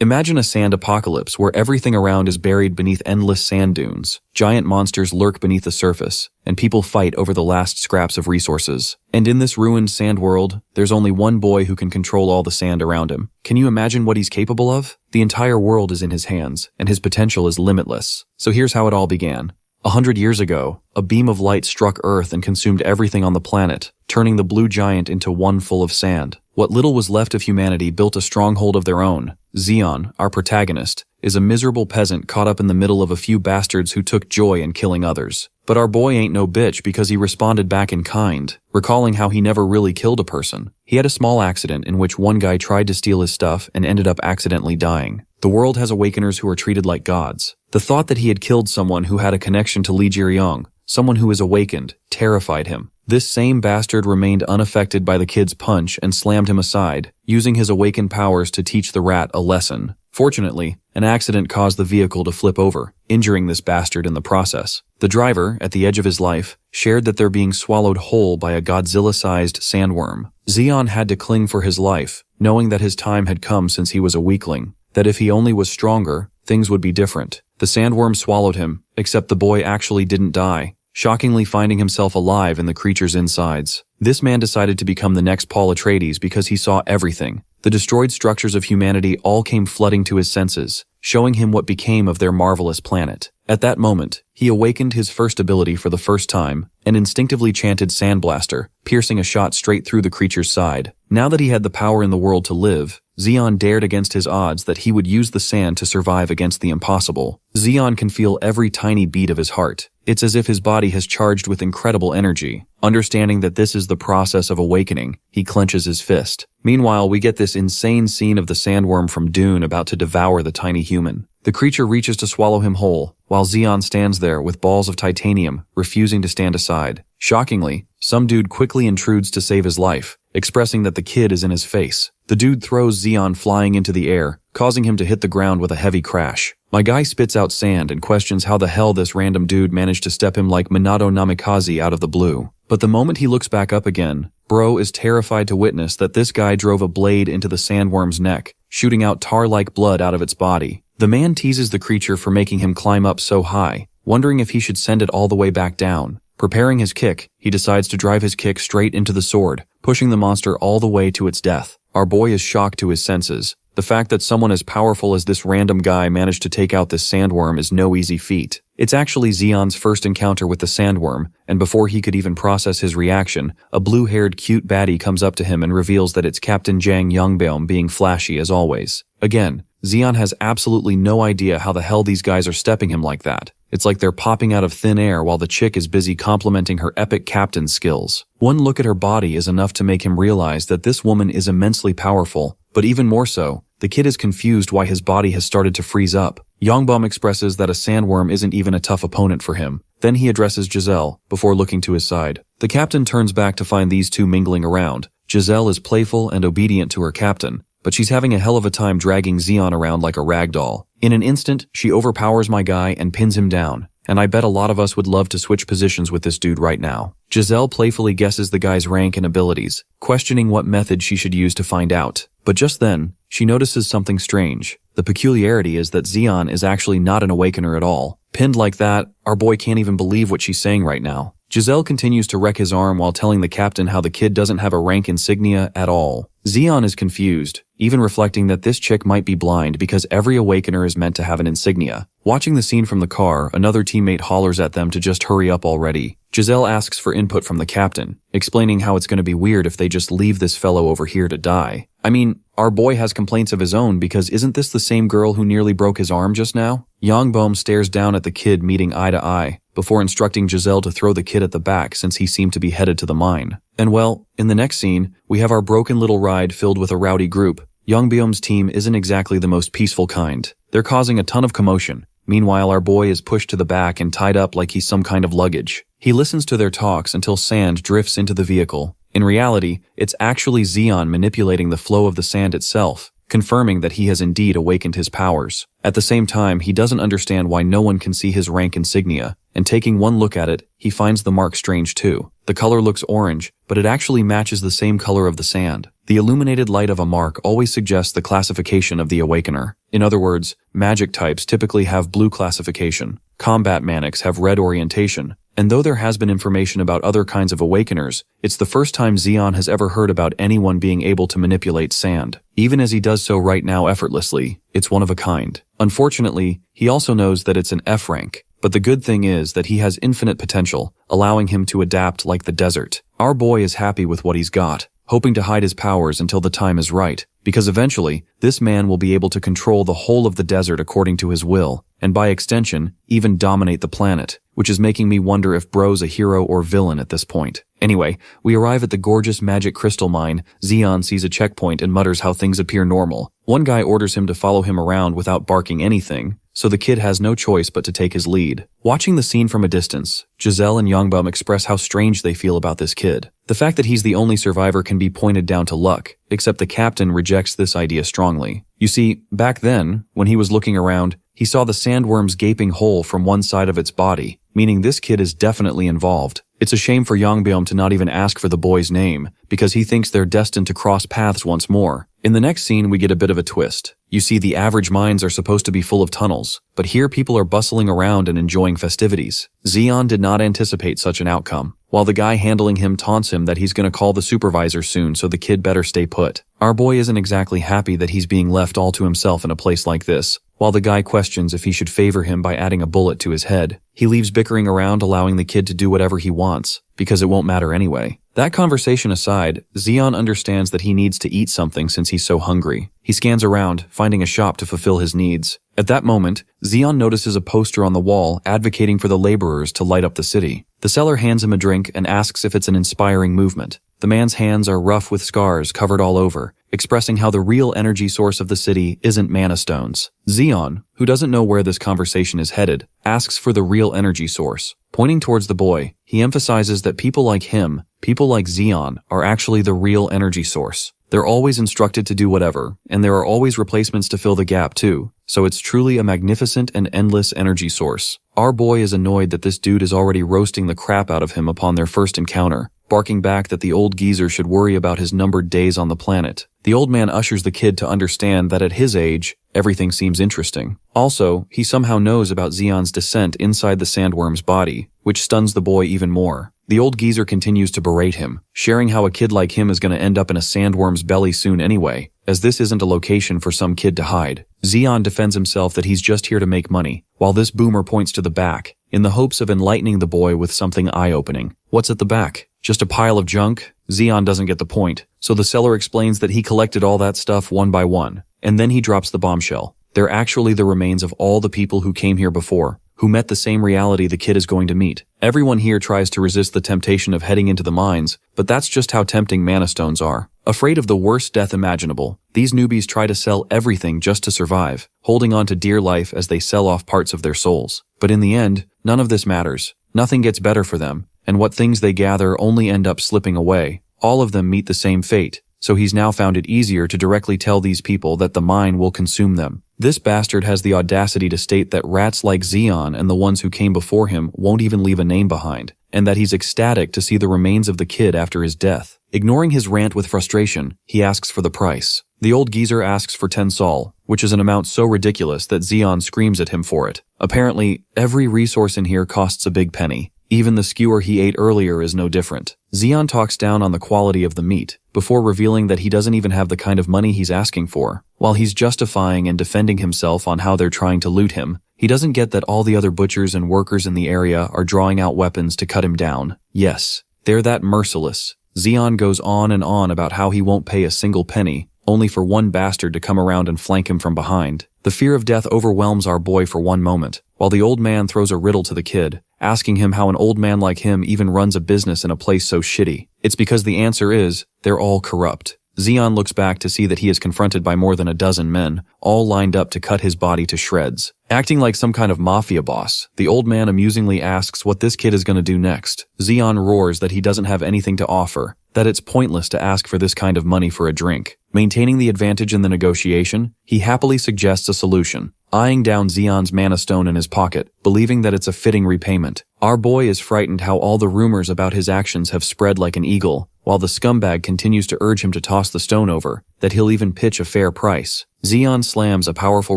Imagine a sand apocalypse where everything around is buried beneath endless sand dunes. Giant monsters lurk beneath the surface, and people fight over the last scraps of resources. And in this ruined sand world, there's only one boy who can control all the sand around him. Can you imagine what he's capable of? The entire world is in his hands, and his potential is limitless. So here's how it all began. 100 years ago, a beam of light struck Earth and consumed everything on the planet, turning the blue giant into one full of sand. What little was left of humanity built a stronghold of their own. Zeon, our protagonist, is a miserable peasant caught up in the middle of a few bastards who took joy in killing others. But our boy ain't no bitch because he responded back in kind, recalling how he never really killed a person. He had a small accident in which one guy tried to steal his stuff and ended up accidentally dying. The world has awakeners who are treated like gods. The thought that he had killed someone who had a connection to Li Jiryong, someone who is awakened, terrified him. This same bastard remained unaffected by the kid's punch and slammed him aside, using his awakened powers to teach the rat a lesson. Fortunately, an accident caused the vehicle to flip over, injuring this bastard in the process. The driver, at the edge of his life, shared that they're being swallowed whole by a Godzilla-sized sandworm. Zeon had to cling for his life, knowing that his time had come since he was a weakling, that if he only was stronger, things would be different. The sandworm swallowed him, except the boy actually didn't die, shockingly finding himself alive in the creature's insides. This man decided to become the next Paul Atreides because he saw everything. The destroyed structures of humanity all came flooding to his senses, showing him what became of their marvelous planet. At that moment, he awakened his first ability for the first time and instinctively chanted Sandblaster, piercing a shot straight through the creature's side. Now that he had the power in the world to live, Zeon dared against his odds that he would use the sand to survive against the impossible. Zeon can feel every tiny beat of his heart. It's as if his body has charged with incredible energy. Understanding that this is the process of awakening, he clenches his fist. Meanwhile, we get this insane scene of the sandworm from Dune about to devour the tiny human. The creature reaches to swallow him whole, while Zeon stands there with balls of titanium, refusing to stand aside. Shockingly, some dude quickly intrudes to save his life, expressing that the kid is in his face. The dude throws Zeon flying into the air, causing him to hit the ground with a heavy crash. My guy spits out sand and questions how the hell this random dude managed to step him like Minato Namikaze out of the blue. But the moment he looks back up again, bro is terrified to witness that this guy drove a blade into the sandworm's neck, shooting out tar-like blood out of its body. The man teases the creature for making him climb up so high, wondering if he should send it all the way back down. Preparing his kick, he decides to drive his kick straight into the sword, pushing the monster all the way to its death. Our boy is shocked to his senses. The fact that someone as powerful as this random guy managed to take out this sandworm is no easy feat. It's actually Zeon's first encounter with the sandworm, and before he could even process his reaction, a blue-haired cute baddie comes up to him and reveals that it's Captain Jang Yongbeom being flashy as always. Again, Zeon has absolutely no idea how the hell these guys are stepping him like that. It's like they're popping out of thin air while the chick is busy complimenting her epic captain skills. One look at her body is enough to make him realize that this woman is immensely powerful, but even more so, the kid is confused why his body has started to freeze up. Yongbeom expresses that a sandworm isn't even a tough opponent for him. Then he addresses Giselle, before looking to his side. The captain turns back to find these two mingling around. Giselle is playful and obedient to her captain, but she's having a hell of a time dragging Zeon around like a rag doll. In an instant, she overpowers my guy and pins him down, and I bet a lot of us would love to switch positions with this dude right now. Giselle playfully guesses the guy's rank and abilities, questioning what method she should use to find out. But just then, she notices something strange. The peculiarity is that Zeon is actually not an awakener at all. Pinned like that, our boy can't even believe what she's saying right now. Giselle continues to wreck his arm while telling the captain how the kid doesn't have a rank insignia at all. Zeon is confused, even reflecting that this chick might be blind because every awakener is meant to have an insignia. Watching the scene from the car, another teammate hollers at them to just hurry up already. Giselle asks for input from the captain, explaining how it's going to be weird if they just leave this fellow over here to die. I mean, our boy has complaints of his own because isn't this the same girl who nearly broke his arm just now? Yongbeom stares down at the kid meeting eye to eye, before instructing Giselle to throw the kid at the back since he seemed to be headed to the mine. And well, in the next scene, we have our broken little ride filled with a rowdy group. Yongbeom's team isn't exactly the most peaceful kind. They're causing a ton of commotion. Meanwhile, our boy is pushed to the back and tied up like he's some kind of luggage. He listens to their talks until sand drifts into the vehicle. In reality, it's actually Zeon manipulating the flow of the sand itself, confirming that he has indeed awakened his powers. At the same time, he doesn't understand why no one can see his rank insignia, and taking one look at it, he finds the mark strange too. The color looks orange, but it actually matches the same color of the sand. The illuminated light of a mark always suggests the classification of the awakener. In other words, magic types typically have blue classification, combat manics have red orientation, and though there has been information about other kinds of awakeners, it's the first time Zeon has ever heard about anyone being able to manipulate sand. Even as he does so right now effortlessly, it's one of a kind. Unfortunately, he also knows that it's an F rank, but the good thing is that he has infinite potential, allowing him to adapt like the desert. Our boy is happy with what he's got, hoping to hide his powers until the time is right, because eventually, this man will be able to control the whole of the desert according to his will, and by extension, even dominate the planet, which is making me wonder if Bro's a hero or villain at this point. Anyway, we arrive at the gorgeous magic crystal mine. Zeon sees a checkpoint and mutters how things appear normal. One guy orders him to follow him around without barking anything, so the kid has no choice but to take his lead. Watching the scene from a distance, Giselle and Yongbum express how strange they feel about this kid. The fact that he's the only survivor can be pointed down to luck, except the captain rejects this idea strongly. You see, back then, when he was looking around, he saw the sandworm's gaping hole from one side of its body, meaning this kid is definitely involved. It's a shame for Yongbum to not even ask for the boy's name, because he thinks they're destined to cross paths once more. In the next scene, we get a bit of a twist. You see, the average mines are supposed to be full of tunnels, but here people are bustling around and enjoying festivities. Zeon did not anticipate such an outcome. While the guy handling him taunts him that he's gonna call the supervisor soon, so the kid better stay put. Our boy isn't exactly happy that he's being left all to himself in a place like this, while the guy questions if he should favor him by adding a bullet to his head. He leaves bickering around, allowing the kid to do whatever he wants, because it won't matter anyway. That conversation aside, Zeon understands that he needs to eat something since he's so hungry. He scans around, finding a shop to fulfill his needs. At that moment, Zeon notices a poster on the wall advocating for the laborers to light up the city. The seller hands him a drink and asks if it's an inspiring movement. The man's hands are rough with scars covered all over, expressing how the real energy source of the city isn't mana stones. Zeon, who doesn't know where this conversation is headed, asks for the real energy source. Pointing towards the boy, he emphasizes that people like him, people like Zeon, are actually the real energy source. They're always instructed to do whatever, and there are always replacements to fill the gap too, so it's truly a magnificent and endless energy source. Our boy is annoyed that this dude is already roasting the crap out of him upon their first encounter, barking back that the old geezer should worry about his numbered days on the planet. The old man ushers the kid to understand that at his age, everything seems interesting. Also, he somehow knows about Zeon's descent inside the sandworm's body, which stuns the boy even more. The old geezer continues to berate him, sharing how a kid like him is going to end up in a sandworm's belly soon anyway, as this isn't a location for some kid to hide. Zeon defends himself that he's just here to make money, while this boomer points to the back, in the hopes of enlightening the boy with something eye-opening. What's at the back? Just a pile of junk? Zeon doesn't get the point, so the seller explains that he collected all that stuff one by one, and then he drops the bombshell. They're actually the remains of all the people who came here before, who met the same reality the kid is going to meet. Everyone here tries to resist the temptation of heading into the mines, but that's just how tempting mana stones are. Afraid of the worst death imaginable, these newbies try to sell everything just to survive, holding on to dear life as they sell off parts of their souls. But in the end, none of this matters. Nothing gets better for them, and what things they gather only end up slipping away. All of them meet the same fate, so he's now found it easier to directly tell these people that the mine will consume them. This bastard has the audacity to state that rats like Zeon and the ones who came before him won't even leave a name behind, and that he's ecstatic to see the remains of the kid after his death. Ignoring his rant with frustration, he asks for the price. The old geezer asks for 10 sol, which is an amount so ridiculous that Zeon screams at him for it. Apparently, every resource in here costs a big penny. Even the skewer he ate earlier is no different. Zeon talks down on the quality of the meat, before revealing that he doesn't even have the kind of money he's asking for. While he's justifying and defending himself on how they're trying to loot him, he doesn't get that all the other butchers and workers in the area are drawing out weapons to cut him down. Yes, they're that merciless. Zeon goes on and on about how he won't pay a single penny, only for one bastard to come around and flank him from behind. The fear of death overwhelms our boy for one moment, while the old man throws a riddle to the kid, asking him how an old man like him even runs a business in a place so shitty. It's because the answer is, they're all corrupt. Zeon looks back to see that he is confronted by more than a dozen men, all lined up to cut his body to shreds. Acting like some kind of mafia boss, the old man amusingly asks what this kid is going to do next. Zeon roars that he doesn't have anything to offer, that it's pointless to ask for this kind of money for a drink. Maintaining the advantage in the negotiation, he happily suggests a solution, eyeing down Zeon's mana stone in his pocket, believing that it's a fitting repayment. Our boy is frightened how all the rumors about his actions have spread like an eagle, while the scumbag continues to urge him to toss the stone over, that he'll even pitch a fair price. Zeon slams a powerful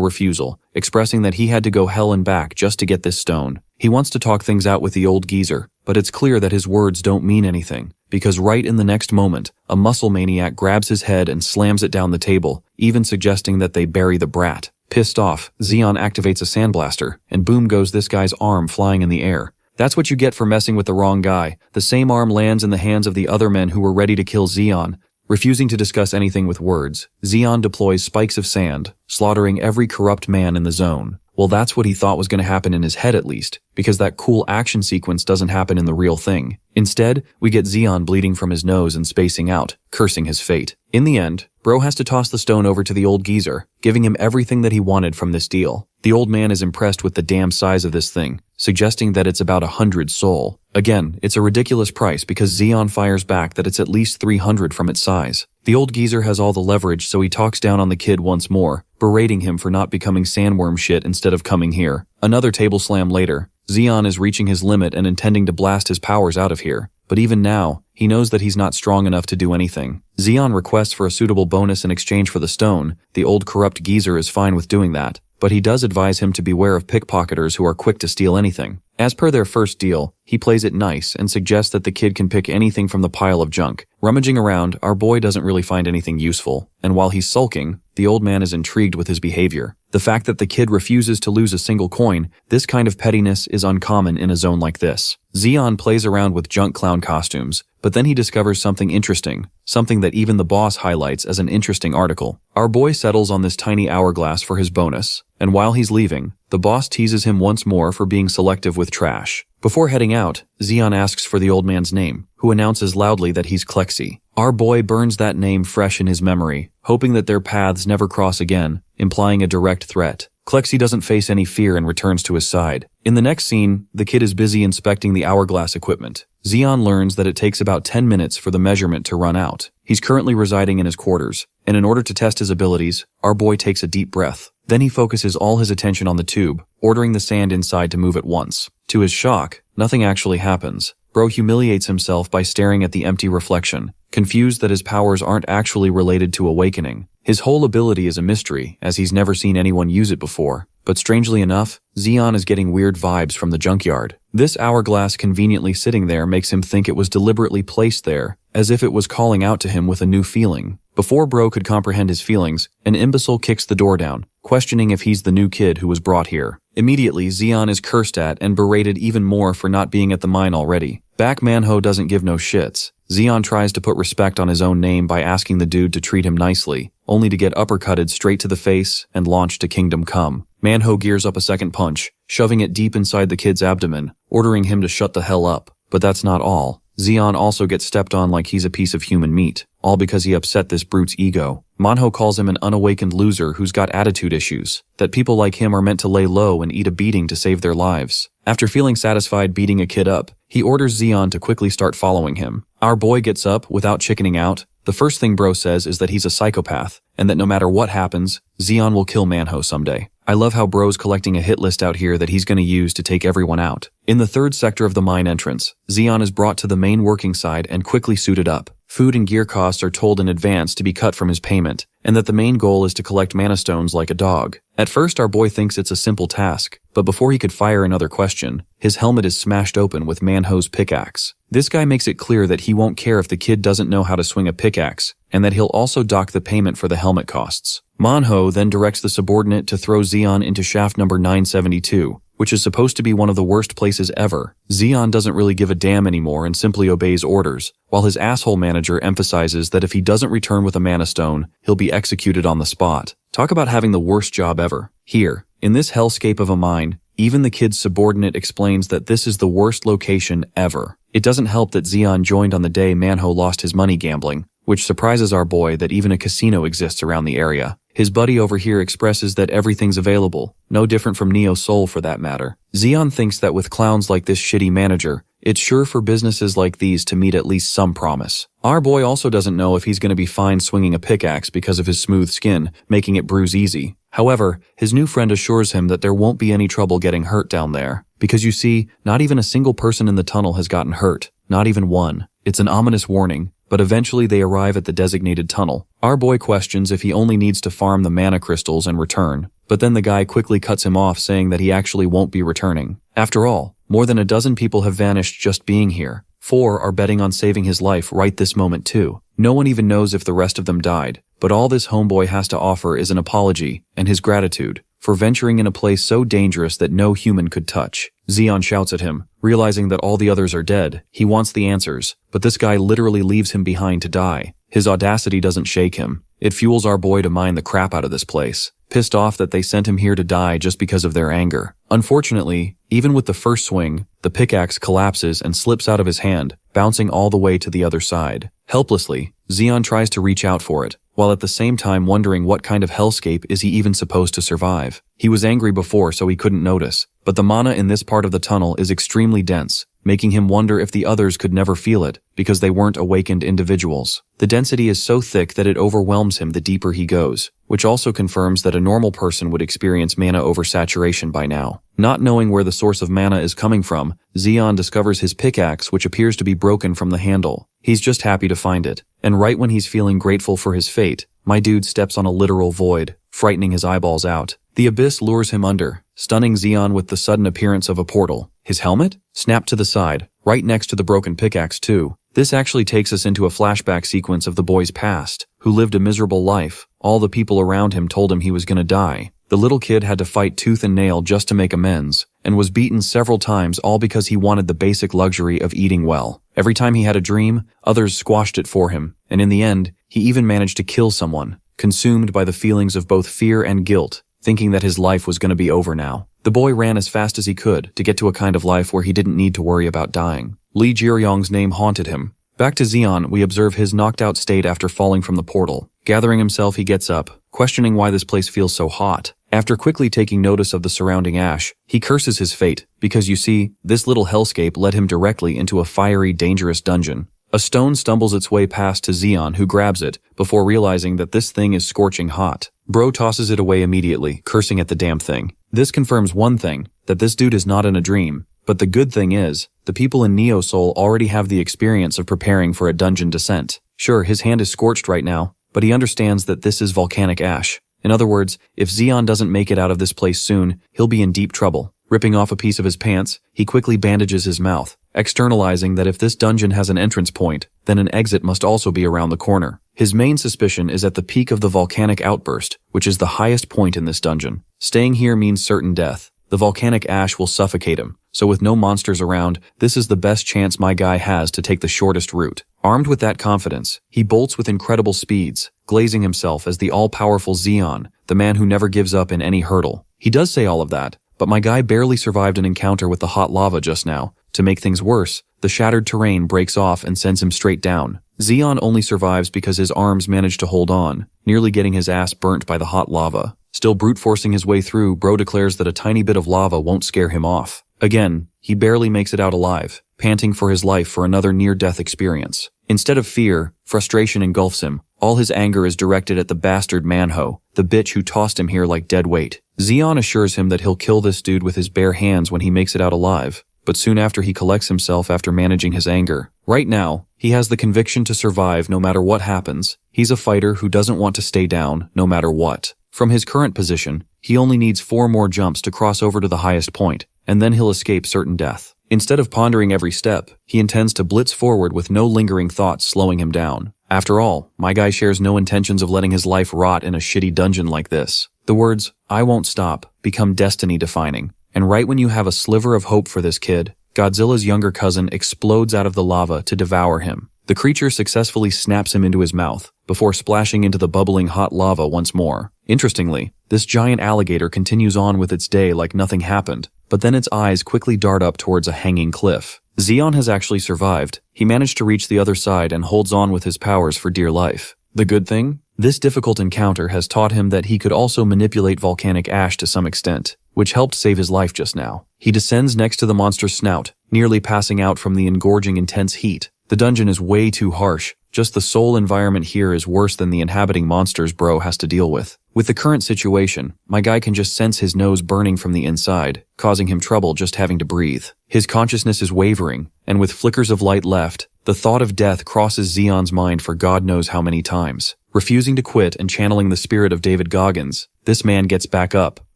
refusal, expressing that he had to go hell and back just to get this stone. He wants to talk things out with the old geezer, but it's clear that his words don't mean anything, because right in the next moment, a muscle maniac grabs his head and slams it down the table, even suggesting that they bury the brat. Pissed off, Zeon activates a sandblaster, and boom goes this guy's arm flying in the air. That's what you get for messing with the wrong guy. The same arm lands in the hands of the other men who were ready to kill Zeon. Refusing to discuss anything with words, Zeon deploys spikes of sand, slaughtering every corrupt man in the zone. Well, that's what he thought was going to happen in his head at least, because that cool action sequence doesn't happen in the real thing. Instead, we get Zeon bleeding from his nose and spacing out, cursing his fate. In the end, Bro has to toss the stone over to the old geezer, giving him everything that he wanted from this deal. The old man is impressed with the damn size of this thing, suggesting that it's about 100 sol. Again, it's a ridiculous price because Zeon fires back that it's at least 300 from its size. The old geezer has all the leverage, so he talks down on the kid once more, berating him for not becoming sandworm shit instead of coming here. Another table slam later, Zeon is reaching his limit and intending to blast his powers out of here. But even now, he knows that he's not strong enough to do anything. Zeon requests for a suitable bonus in exchange for the stone. The old corrupt geezer is fine with doing that, but he does advise him to beware of pickpocketers who are quick to steal anything. As per their first deal, he plays it nice and suggests that the kid can pick anything from the pile of junk. Rummaging around, our boy doesn't really find anything useful, and while he's sulking, the old man is intrigued with his behavior. The fact that the kid refuses to lose a single coin, this kind of pettiness is uncommon in a zone like this. Zeon plays around with junk clown costumes, but then he discovers something interesting, something that even the boss highlights as an interesting article. Our boy settles on this tiny hourglass for his bonus, and while he's leaving, the boss teases him once more for being selective with trash. Before heading out, Zeon asks for the old man's name, who announces loudly that he's Klexi. Our boy burns that name fresh in his memory, hoping that their paths never cross again, implying a direct threat. Klexi doesn't face any fear and returns to his side. In the next scene, the kid is busy inspecting the hourglass equipment. Zeon learns that it takes about 10 minutes for the measurement to run out. He's currently residing in his quarters, and in order to test his abilities, our boy takes a deep breath. Then he focuses all his attention on the tube, ordering the sand inside to move at once. To his shock, nothing actually happens. Bro humiliates himself by staring at the empty reflection, confused that his powers aren't actually related to awakening. His whole ability is a mystery, as he's never seen anyone use it before. But strangely enough, Zeon is getting weird vibes from the junkyard. This hourglass conveniently sitting there makes him think it was deliberately placed there, as if it was calling out to him with a new feeling. Before Bro could comprehend his feelings, an imbecile kicks the door down, questioning if he's the new kid who was brought here. Immediately, Zeon is cursed at and berated even more for not being at the mine already. Back Manhwa doesn't give no shits. Zeon tries to put respect on his own name by asking the dude to treat him nicely, only to get uppercutted straight to the face and launched to Kingdom Come. Manhwa gears up a second punch, shoving it deep inside the kid's abdomen, ordering him to shut the hell up. But that's not all. Zeon also gets stepped on like he's a piece of human meat, all because he upset this brute's ego. Manhwa calls him an unawakened loser who's got attitude issues, that people like him are meant to lay low and eat a beating to save their lives. After feeling satisfied beating a kid up, he orders Zeon to quickly start following him. Our boy gets up without chickening out. The first thing Bro says is that he's a psychopath, and that no matter what happens, Zeon will kill Manhwa someday. I love how Bro's collecting a hit list out here that he's going to use to take everyone out. In the third sector of the mine entrance, Zeon is brought to the main working side and quickly suited up. Food and gear costs are told in advance to be cut from his payment, and that the main goal is to collect mana stones like a dog. At first, our boy thinks it's a simple task, but before he could fire another question, his helmet is smashed open with Manhwa's pickaxe. This guy makes it clear that he won't care if the kid doesn't know how to swing a pickaxe, and that he'll also dock the payment for the helmet costs. Manhwa then directs the subordinate to throw Zeon into shaft number 972, which is supposed to be one of the worst places ever. Zeon doesn't really give a damn anymore and simply obeys orders, while his asshole manager emphasizes that if he doesn't return with a mana stone, he'll be executed on the spot. Talk about having the worst job ever. Here, in this hellscape of a mine, even the kid's subordinate explains that this is the worst location ever. It doesn't help that Zeon joined on the day Manhwa lost his money gambling, which surprises our boy that even a casino exists around the area. His buddy over here expresses that everything's available, no different from Neo Soul for that matter. Zeon thinks that with clowns like this shitty manager, it's sure for businesses like these to meet at least some promise. Our boy also doesn't know if he's going to be fine swinging a pickaxe because of his smooth skin, making it bruise easy. However, his new friend assures him that there won't be any trouble getting hurt down there. Because you see, not even a single person in the tunnel has gotten hurt. Not even one. It's an ominous warning, but eventually they arrive at the designated tunnel. Our boy questions if he only needs to farm the mana crystals and return. But then the guy quickly cuts him off, saying that he actually won't be returning. After all, more than a dozen people have vanished just being here. 4 are betting on saving his life right this moment too. No one even knows if the rest of them died, but all this homeboy has to offer is an apology and his gratitude for venturing in a place so dangerous that no human could touch. Zeon shouts at him, realizing that all the others are dead. He wants the answers, but this guy literally leaves him behind to die. His audacity doesn't shake him. It fuels our boy to mine the crap out of this place, pissed off that they sent him here to die just because of their anger. Unfortunately, even with the first swing, the pickaxe collapses and slips out of his hand, bouncing all the way to the other side. Helplessly, Zeon tries to reach out for it, while at the same time wondering what kind of hellscape is he even supposed to survive. He was angry before, so he couldn't notice, but the mana in this part of the tunnel is extremely dense, making him wonder if the others could never feel it because they weren't awakened individuals. The density is so thick that it overwhelms him the deeper he goes, which also confirms that a normal person would experience mana oversaturation by now. Not knowing where the source of mana is coming from, Zeon discovers his pickaxe, which appears to be broken from the handle. He's just happy to find it, and right when he's feeling grateful for his fate, my dude steps on a literal void, frightening his eyeballs out. The abyss lures him under, stunning Zeon with the sudden appearance of a portal. His helmet? Snapped to the side, right next to the broken pickaxe too. This actually takes us into a flashback sequence of the boy's past, who lived a miserable life. All the people around him told him he was gonna die. The little kid had to fight tooth and nail just to make amends, and was beaten several times, all because he wanted the basic luxury of eating well. Every time he had a dream, others squashed it for him, and in the end, he even managed to kill someone, consumed by the feelings of both fear and guilt, thinking that his life was gonna be over now. The boy ran as fast as he could to get to a kind of life where he didn't need to worry about dying. Lee Jiryong's name haunted him. Back to Zeon, we observe his knocked out state after falling from the portal. Gathering himself, he gets up, questioning why this place feels so hot. After quickly taking notice of the surrounding ash, he curses his fate, because you see, this little hellscape led him directly into a fiery, dangerous dungeon. A stone stumbles its way past to Zeon, who grabs it, before realizing that this thing is scorching hot. Bro tosses it away immediately, cursing at the damn thing. This confirms one thing, that this dude is not in a dream. But the good thing is, the people in Neo Soul already have the experience of preparing for a dungeon descent. Sure, his hand is scorched right now, but he understands that this is volcanic ash. In other words, if Zeon doesn't make it out of this place soon, he'll be in deep trouble. Ripping off a piece of his pants, he quickly bandages his mouth, externalizing that if this dungeon has an entrance point, then an exit must also be around the corner. His main suspicion is at the peak of the volcanic outburst, which is the highest point in this dungeon. Staying here means certain death. The volcanic ash will suffocate him, so with no monsters around, this is the best chance my guy has to take the shortest route. Armed with that confidence, he bolts with incredible speeds, glazing himself as the all-powerful Zeon, the man who never gives up in any hurdle. He does say all of that, but my guy barely survived an encounter with the hot lava just now. To make things worse, the shattered terrain breaks off and sends him straight down. Zeon only survives because his arms manage to hold on, nearly getting his ass burnt by the hot lava. Still brute forcing his way through, Bro declares that a tiny bit of lava won't scare him off. Again, he barely makes it out alive, panting for his life for another near-death experience. Instead of fear, frustration engulfs him. All his anger is directed at the bastard Manhwa, the bitch who tossed him here like dead weight. Zeon assures him that he'll kill this dude with his bare hands when he makes it out alive, but soon after he collects himself after managing his anger. Right now, he has the conviction to survive no matter what happens. He's a fighter who doesn't want to stay down no matter what. From his current position, he only needs 4 more jumps to cross over to the highest point, and then he'll escape certain death. Instead of pondering every step, he intends to blitz forward with no lingering thoughts slowing him down. After all, my guy shares no intentions of letting his life rot in a shitty dungeon like this. The words, "I won't stop," become destiny-defining. And right when you have a sliver of hope for this kid, Godzilla's younger cousin explodes out of the lava to devour him. The creature successfully snaps him into his mouth, before splashing into the bubbling hot lava once more. Interestingly, this giant alligator continues on with its day like nothing happened, but then its eyes quickly dart up towards a hanging cliff. Zeon has actually survived. He managed to reach the other side and holds on with his powers for dear life. The good thing? This difficult encounter has taught him that he could also manipulate volcanic ash to some extent, which helped save his life just now. He descends next to the monster's snout, nearly passing out from the engorging intense heat. The dungeon is way too harsh. Just the soul environment here is worse than the inhabiting monsters bro has to deal with. With the current situation, my guy can just sense his nose burning from the inside, causing him trouble just having to breathe. His consciousness is wavering, and with flickers of light left, the thought of death crosses Zeon's mind for God knows how many times. Refusing to quit and channeling the spirit of David Goggins, this man gets back up,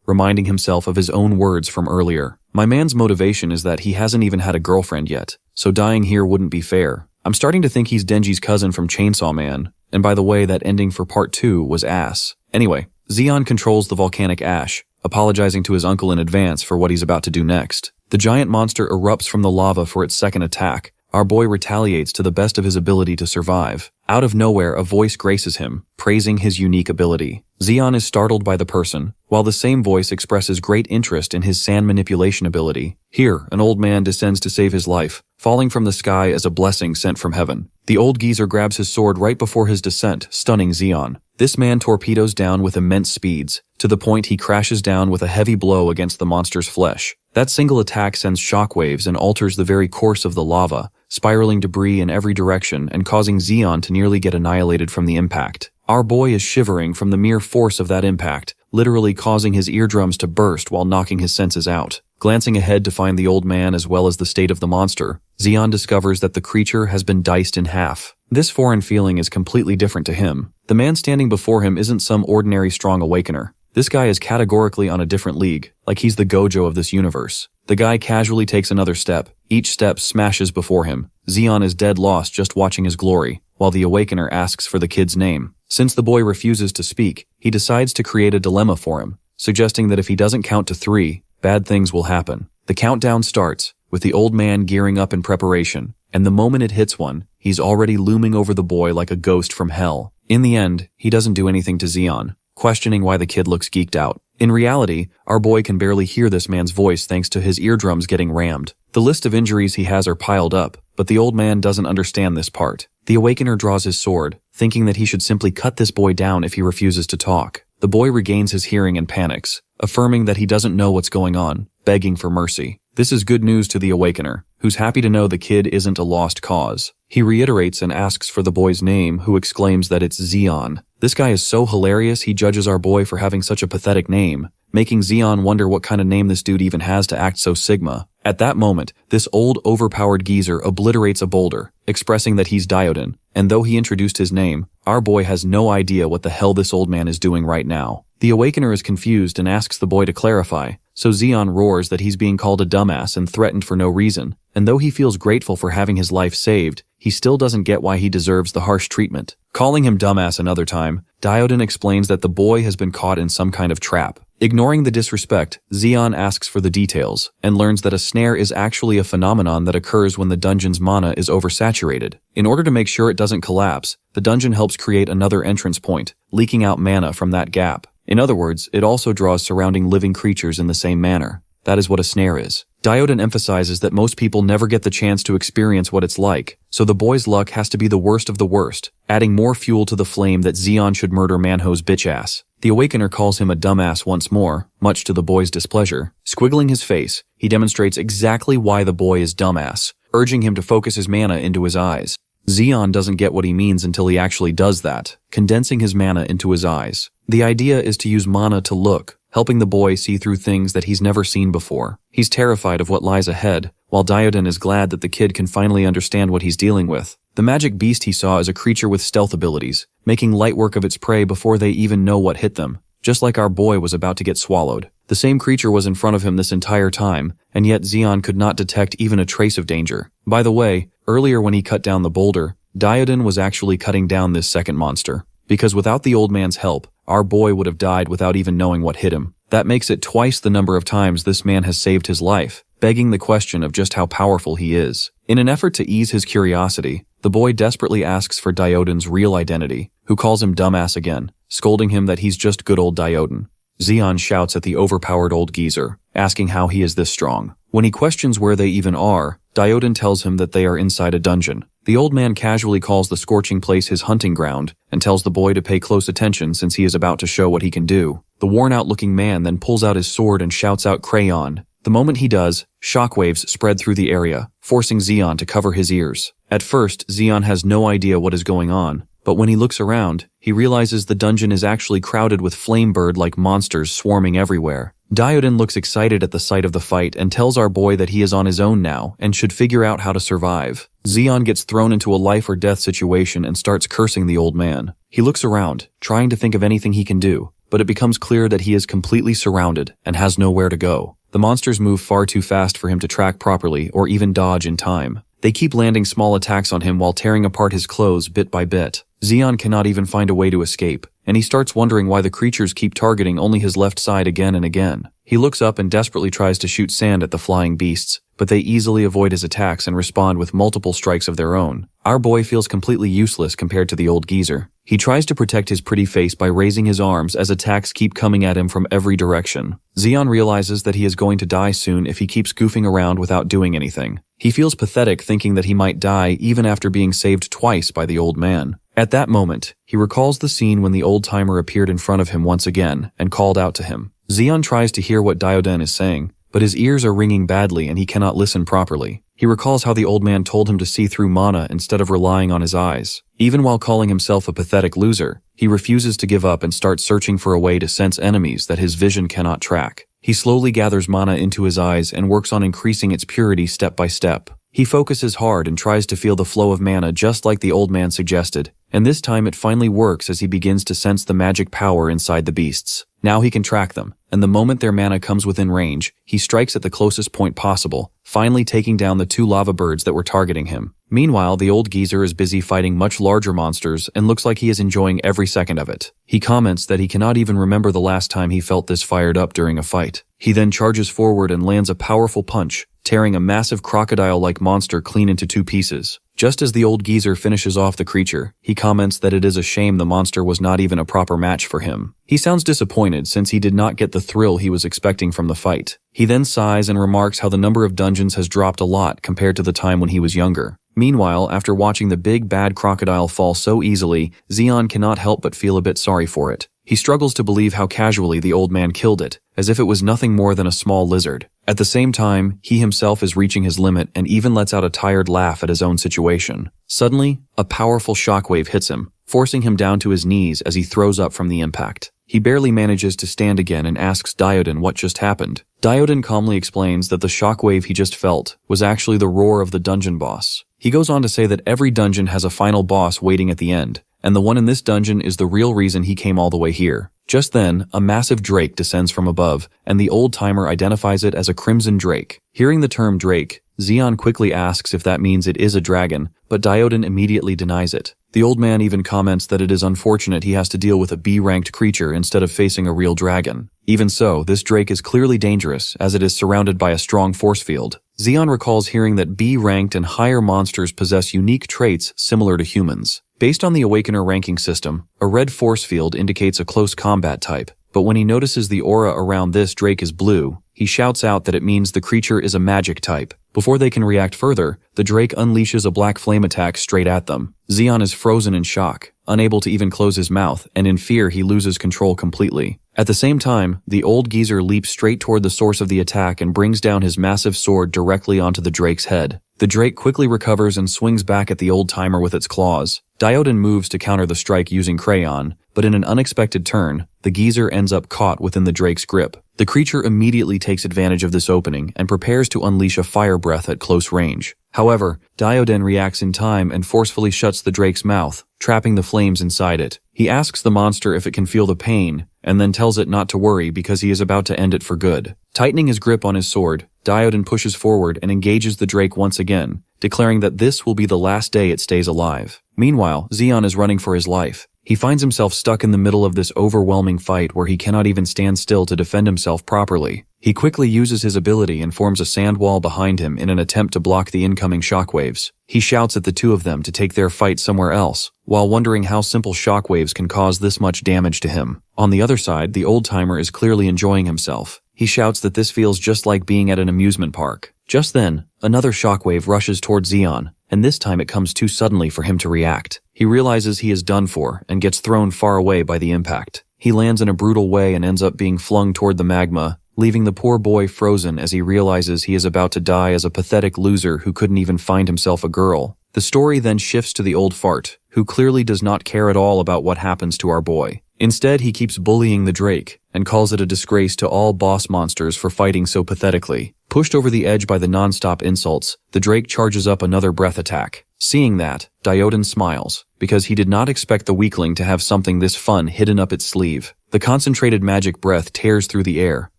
reminding himself of his own words from earlier. My man's motivation is that he hasn't even had a girlfriend yet, so dying here wouldn't be fair. I'm starting to think he's Denji's cousin from Chainsaw Man, and by the way, that ending for part 2 was ass. Anyway, Zeon controls the volcanic ash, apologizing to his uncle in advance for what he's about to do next. The giant monster erupts from the lava for its second attack. Our boy retaliates to the best of his ability to survive. Out of nowhere, a voice graces him, praising his unique ability. Zeon is startled by the person, while the same voice expresses great interest in his sand manipulation ability. Here, an old man descends to save his life, falling from the sky as a blessing sent from heaven. The old geezer grabs his sword right before his descent, stunning Zeon. This man torpedoes down with immense speeds, to the point he crashes down with a heavy blow against the monster's flesh. That single attack sends shockwaves and alters the very course of the lava, spiraling debris in every direction and causing Zeon to nearly get annihilated from the impact. Our boy is shivering from the mere force of that impact, literally causing his eardrums to burst while knocking his senses out. Glancing ahead to find the old man as well as the state of the monster, Zeon discovers that the creature has been diced in half. This foreign feeling is completely different to him. The man standing before him isn't some ordinary strong awakener. This guy is categorically on a different league, like he's the Gojo of this universe. The guy casually takes another step. Each step smashes before him. Zeon is dead lost just watching his glory, while the awakener asks for the kid's name. Since the boy refuses to speak, he decides to create a dilemma for him, suggesting that if he doesn't count to 3, bad things will happen. The countdown starts, with the old man gearing up in preparation, and the moment it hits 1, he's already looming over the boy like a ghost from hell. In the end, he doesn't do anything to Zeon, questioning why the kid looks geeked out. In reality, our boy can barely hear this man's voice thanks to his eardrums getting rammed. The list of injuries he has are piled up, but the old man doesn't understand this part. The awakener draws his sword, thinking that he should simply cut this boy down if he refuses to talk. The boy regains his hearing and panics, affirming that he doesn't know what's going on, begging for mercy. This is good news to the awakener, who's happy to know the kid isn't a lost cause. He reiterates and asks for the boy's name, who exclaims that it's Zeon. This guy is so hilarious he judges our boy for having such a pathetic name, making Zeon wonder what kind of name this dude even has to act so Sigma. At that moment, this old overpowered geezer obliterates a boulder, expressing that he's Diodin, and though he introduced his name, our boy has no idea what the hell this old man is doing right now. The awakener is confused and asks the boy to clarify, so Zeon roars that he's being called a dumbass and threatened for no reason, and though he feels grateful for having his life saved, he still doesn't get why he deserves the harsh treatment. Calling him dumbass another time, Diodin explains that the boy has been caught in some kind of trap. Ignoring the disrespect, Zeon asks for the details, and learns that a snare is actually a phenomenon that occurs when the dungeon's mana is oversaturated. In order to make sure it doesn't collapse, the dungeon helps create another entrance point, leaking out mana from that gap. In other words, it also draws surrounding living creatures in the same manner. That is what a snare is. Diodin emphasizes that most people never get the chance to experience what it's like, so the boy's luck has to be the worst of the worst, adding more fuel to the flame that Zeon should murder Manho's bitch ass. The awakener calls him a dumbass once more, much to the boy's displeasure. Squiggling his face, he demonstrates exactly why the boy is dumbass, urging him to focus his mana into his eyes. Zeon doesn't get what he means until he actually does that, condensing his mana into his eyes. The idea is to use mana to look, helping the boy see through things that he's never seen before. He's terrified of what lies ahead, while Diodin is glad that the kid can finally understand what he's dealing with. The magic beast he saw is a creature with stealth abilities, making light work of its prey before they even know what hit them, just like our boy was about to get swallowed. The same creature was in front of him this entire time, and yet Zeon could not detect even a trace of danger. By the way, earlier when he cut down the boulder, Diodin was actually cutting down this second monster, because without the old man's help, our boy would have died without even knowing what hit him. That makes it twice the number of times this man has saved his life, begging the question of just how powerful he is. In an effort to ease his curiosity, the boy desperately asks for Diodin's real identity, who calls him dumbass again, scolding him that he's just good old Diodin. Zeon shouts at the overpowered old geezer, asking how he is this strong. When he questions where they even are, Diodin tells him that they are inside a dungeon. The old man casually calls the scorching place his hunting ground and tells the boy to pay close attention since he is about to show what he can do. The worn-out-looking man then pulls out his sword and shouts out "Crayon." The moment he does, shockwaves spread through the area, forcing Zeon to cover his ears. At first, Zeon has no idea what is going on, but when he looks around, he realizes the dungeon is actually crowded with flame-bird-like monsters swarming everywhere. Diodin looks excited at the sight of the fight and tells our boy that he is on his own now and should figure out how to survive. Zeon gets thrown into a life-or-death situation and starts cursing the old man. He looks around, trying to think of anything he can do, but it becomes clear that he is completely surrounded and has nowhere to go. The monsters move far too fast for him to track properly or even dodge in time. They keep landing small attacks on him while tearing apart his clothes bit by bit. Zeon cannot even find a way to escape, and he starts wondering why the creatures keep targeting only his left side again and again. He looks up and desperately tries to shoot sand at the flying beasts, but they easily avoid his attacks and respond with multiple strikes of their own. Our boy feels completely useless compared to the old geezer. He tries to protect his pretty face by raising his arms as attacks keep coming at him from every direction. Zeon realizes that he is going to die soon if he keeps goofing around without doing anything. He feels pathetic thinking that he might die even after being saved twice by the old man. At that moment, he recalls the scene when the old-timer appeared in front of him once again and called out to him. Zeon tries to hear what Diodin is saying, but his ears are ringing badly and he cannot listen properly. He recalls how the old man told him to see through mana instead of relying on his eyes. Even while calling himself a pathetic loser, he refuses to give up and starts searching for a way to sense enemies that his vision cannot track. He slowly gathers mana into his eyes and works on increasing its purity step by step. He focuses hard and tries to feel the flow of mana just like the old man suggested, and this time it finally works as he begins to sense the magic power inside the beasts. Now he can track them, and the moment their mana comes within range, he strikes at the closest point possible, finally taking down the two lava birds that were targeting him. Meanwhile, the old geezer is busy fighting much larger monsters and looks like he is enjoying every second of it. He comments that he cannot even remember the last time he felt this fired up during a fight. He then charges forward and lands a powerful punch, tearing a massive crocodile-like monster clean into two pieces. Just as the old geezer finishes off the creature, he comments that it is a shame the monster was not even a proper match for him. He sounds disappointed since he did not get the thrill he was expecting from the fight. He then sighs and remarks how the number of dungeons has dropped a lot compared to the time when he was younger. Meanwhile, after watching the big bad crocodile fall so easily, Zeon cannot help but feel a bit sorry for it. He struggles to believe how casually the old man killed it, as if it was nothing more than a small lizard. At the same time, he himself is reaching his limit and even lets out a tired laugh at his own situation. Suddenly, a powerful shockwave hits him, forcing him down to his knees as he throws up from the impact. He barely manages to stand again and asks Diodin what just happened. Diodin calmly explains that the shockwave he just felt was actually the roar of the dungeon boss. He goes on to say that every dungeon has a final boss waiting at the end, and the one in this dungeon is the real reason he came all the way here. Just then, a massive drake descends from above, and the old-timer identifies it as a crimson drake. Hearing the term drake, Zeon quickly asks if that means it is a dragon, but Diodin immediately denies it. The old man even comments that it is unfortunate he has to deal with a B-ranked creature instead of facing a real dragon. Even so, this drake is clearly dangerous, as it is surrounded by a strong force field. Zeon recalls hearing that B-ranked and higher monsters possess unique traits similar to humans. Based on the Awakener ranking system, a red force field indicates a close combat type, but when he notices the aura around this drake is blue, he shouts out that it means the creature is a magic type. Before they can react further, the drake unleashes a black flame attack straight at them. Zeon is frozen in shock, unable to even close his mouth, and in fear he loses control completely. At the same time, the old geezer leaps straight toward the source of the attack and brings down his massive sword directly onto the drake's head. The drake quickly recovers and swings back at the old-timer with its claws. Diodin moves to counter the strike using Crayon, but in an unexpected turn, the geezer ends up caught within the drake's grip. The creature immediately takes advantage of this opening and prepares to unleash a fire breath at close range. However, Diodin reacts in time and forcefully shuts the drake's mouth, trapping the flames inside it. He asks the monster if it can feel the pain, and then tells it not to worry because he is about to end it for good. Tightening his grip on his sword, Diodin pushes forward and engages the drake once again, declaring that this will be the last day it stays alive. Meanwhile, Zeon is running for his life. He finds himself stuck in the middle of this overwhelming fight where he cannot even stand still to defend himself properly. He quickly uses his ability and forms a sand wall behind him in an attempt to block the incoming shockwaves. He shouts at the two of them to take their fight somewhere else, while wondering how simple shockwaves can cause this much damage to him. On the other side, the old-timer is clearly enjoying himself. He shouts that this feels just like being at an amusement park. Just then, another shockwave rushes towards Zeon, and this time it comes too suddenly for him to react. He realizes he is done for and gets thrown far away by the impact. He lands in a brutal way and ends up being flung toward the magma, leaving the poor boy frozen as he realizes he is about to die as a pathetic loser who couldn't even find himself a girl. The story then shifts to the old fart, who clearly does not care at all about what happens to our boy. Instead, he keeps bullying the Drake and calls it a disgrace to all boss monsters for fighting so pathetically. Pushed over the edge by the non-stop insults, the Drake charges up another breath attack. Seeing that, Dioden smiles, because he did not expect the weakling to have something this fun hidden up its sleeve. The concentrated magic breath tears through the air,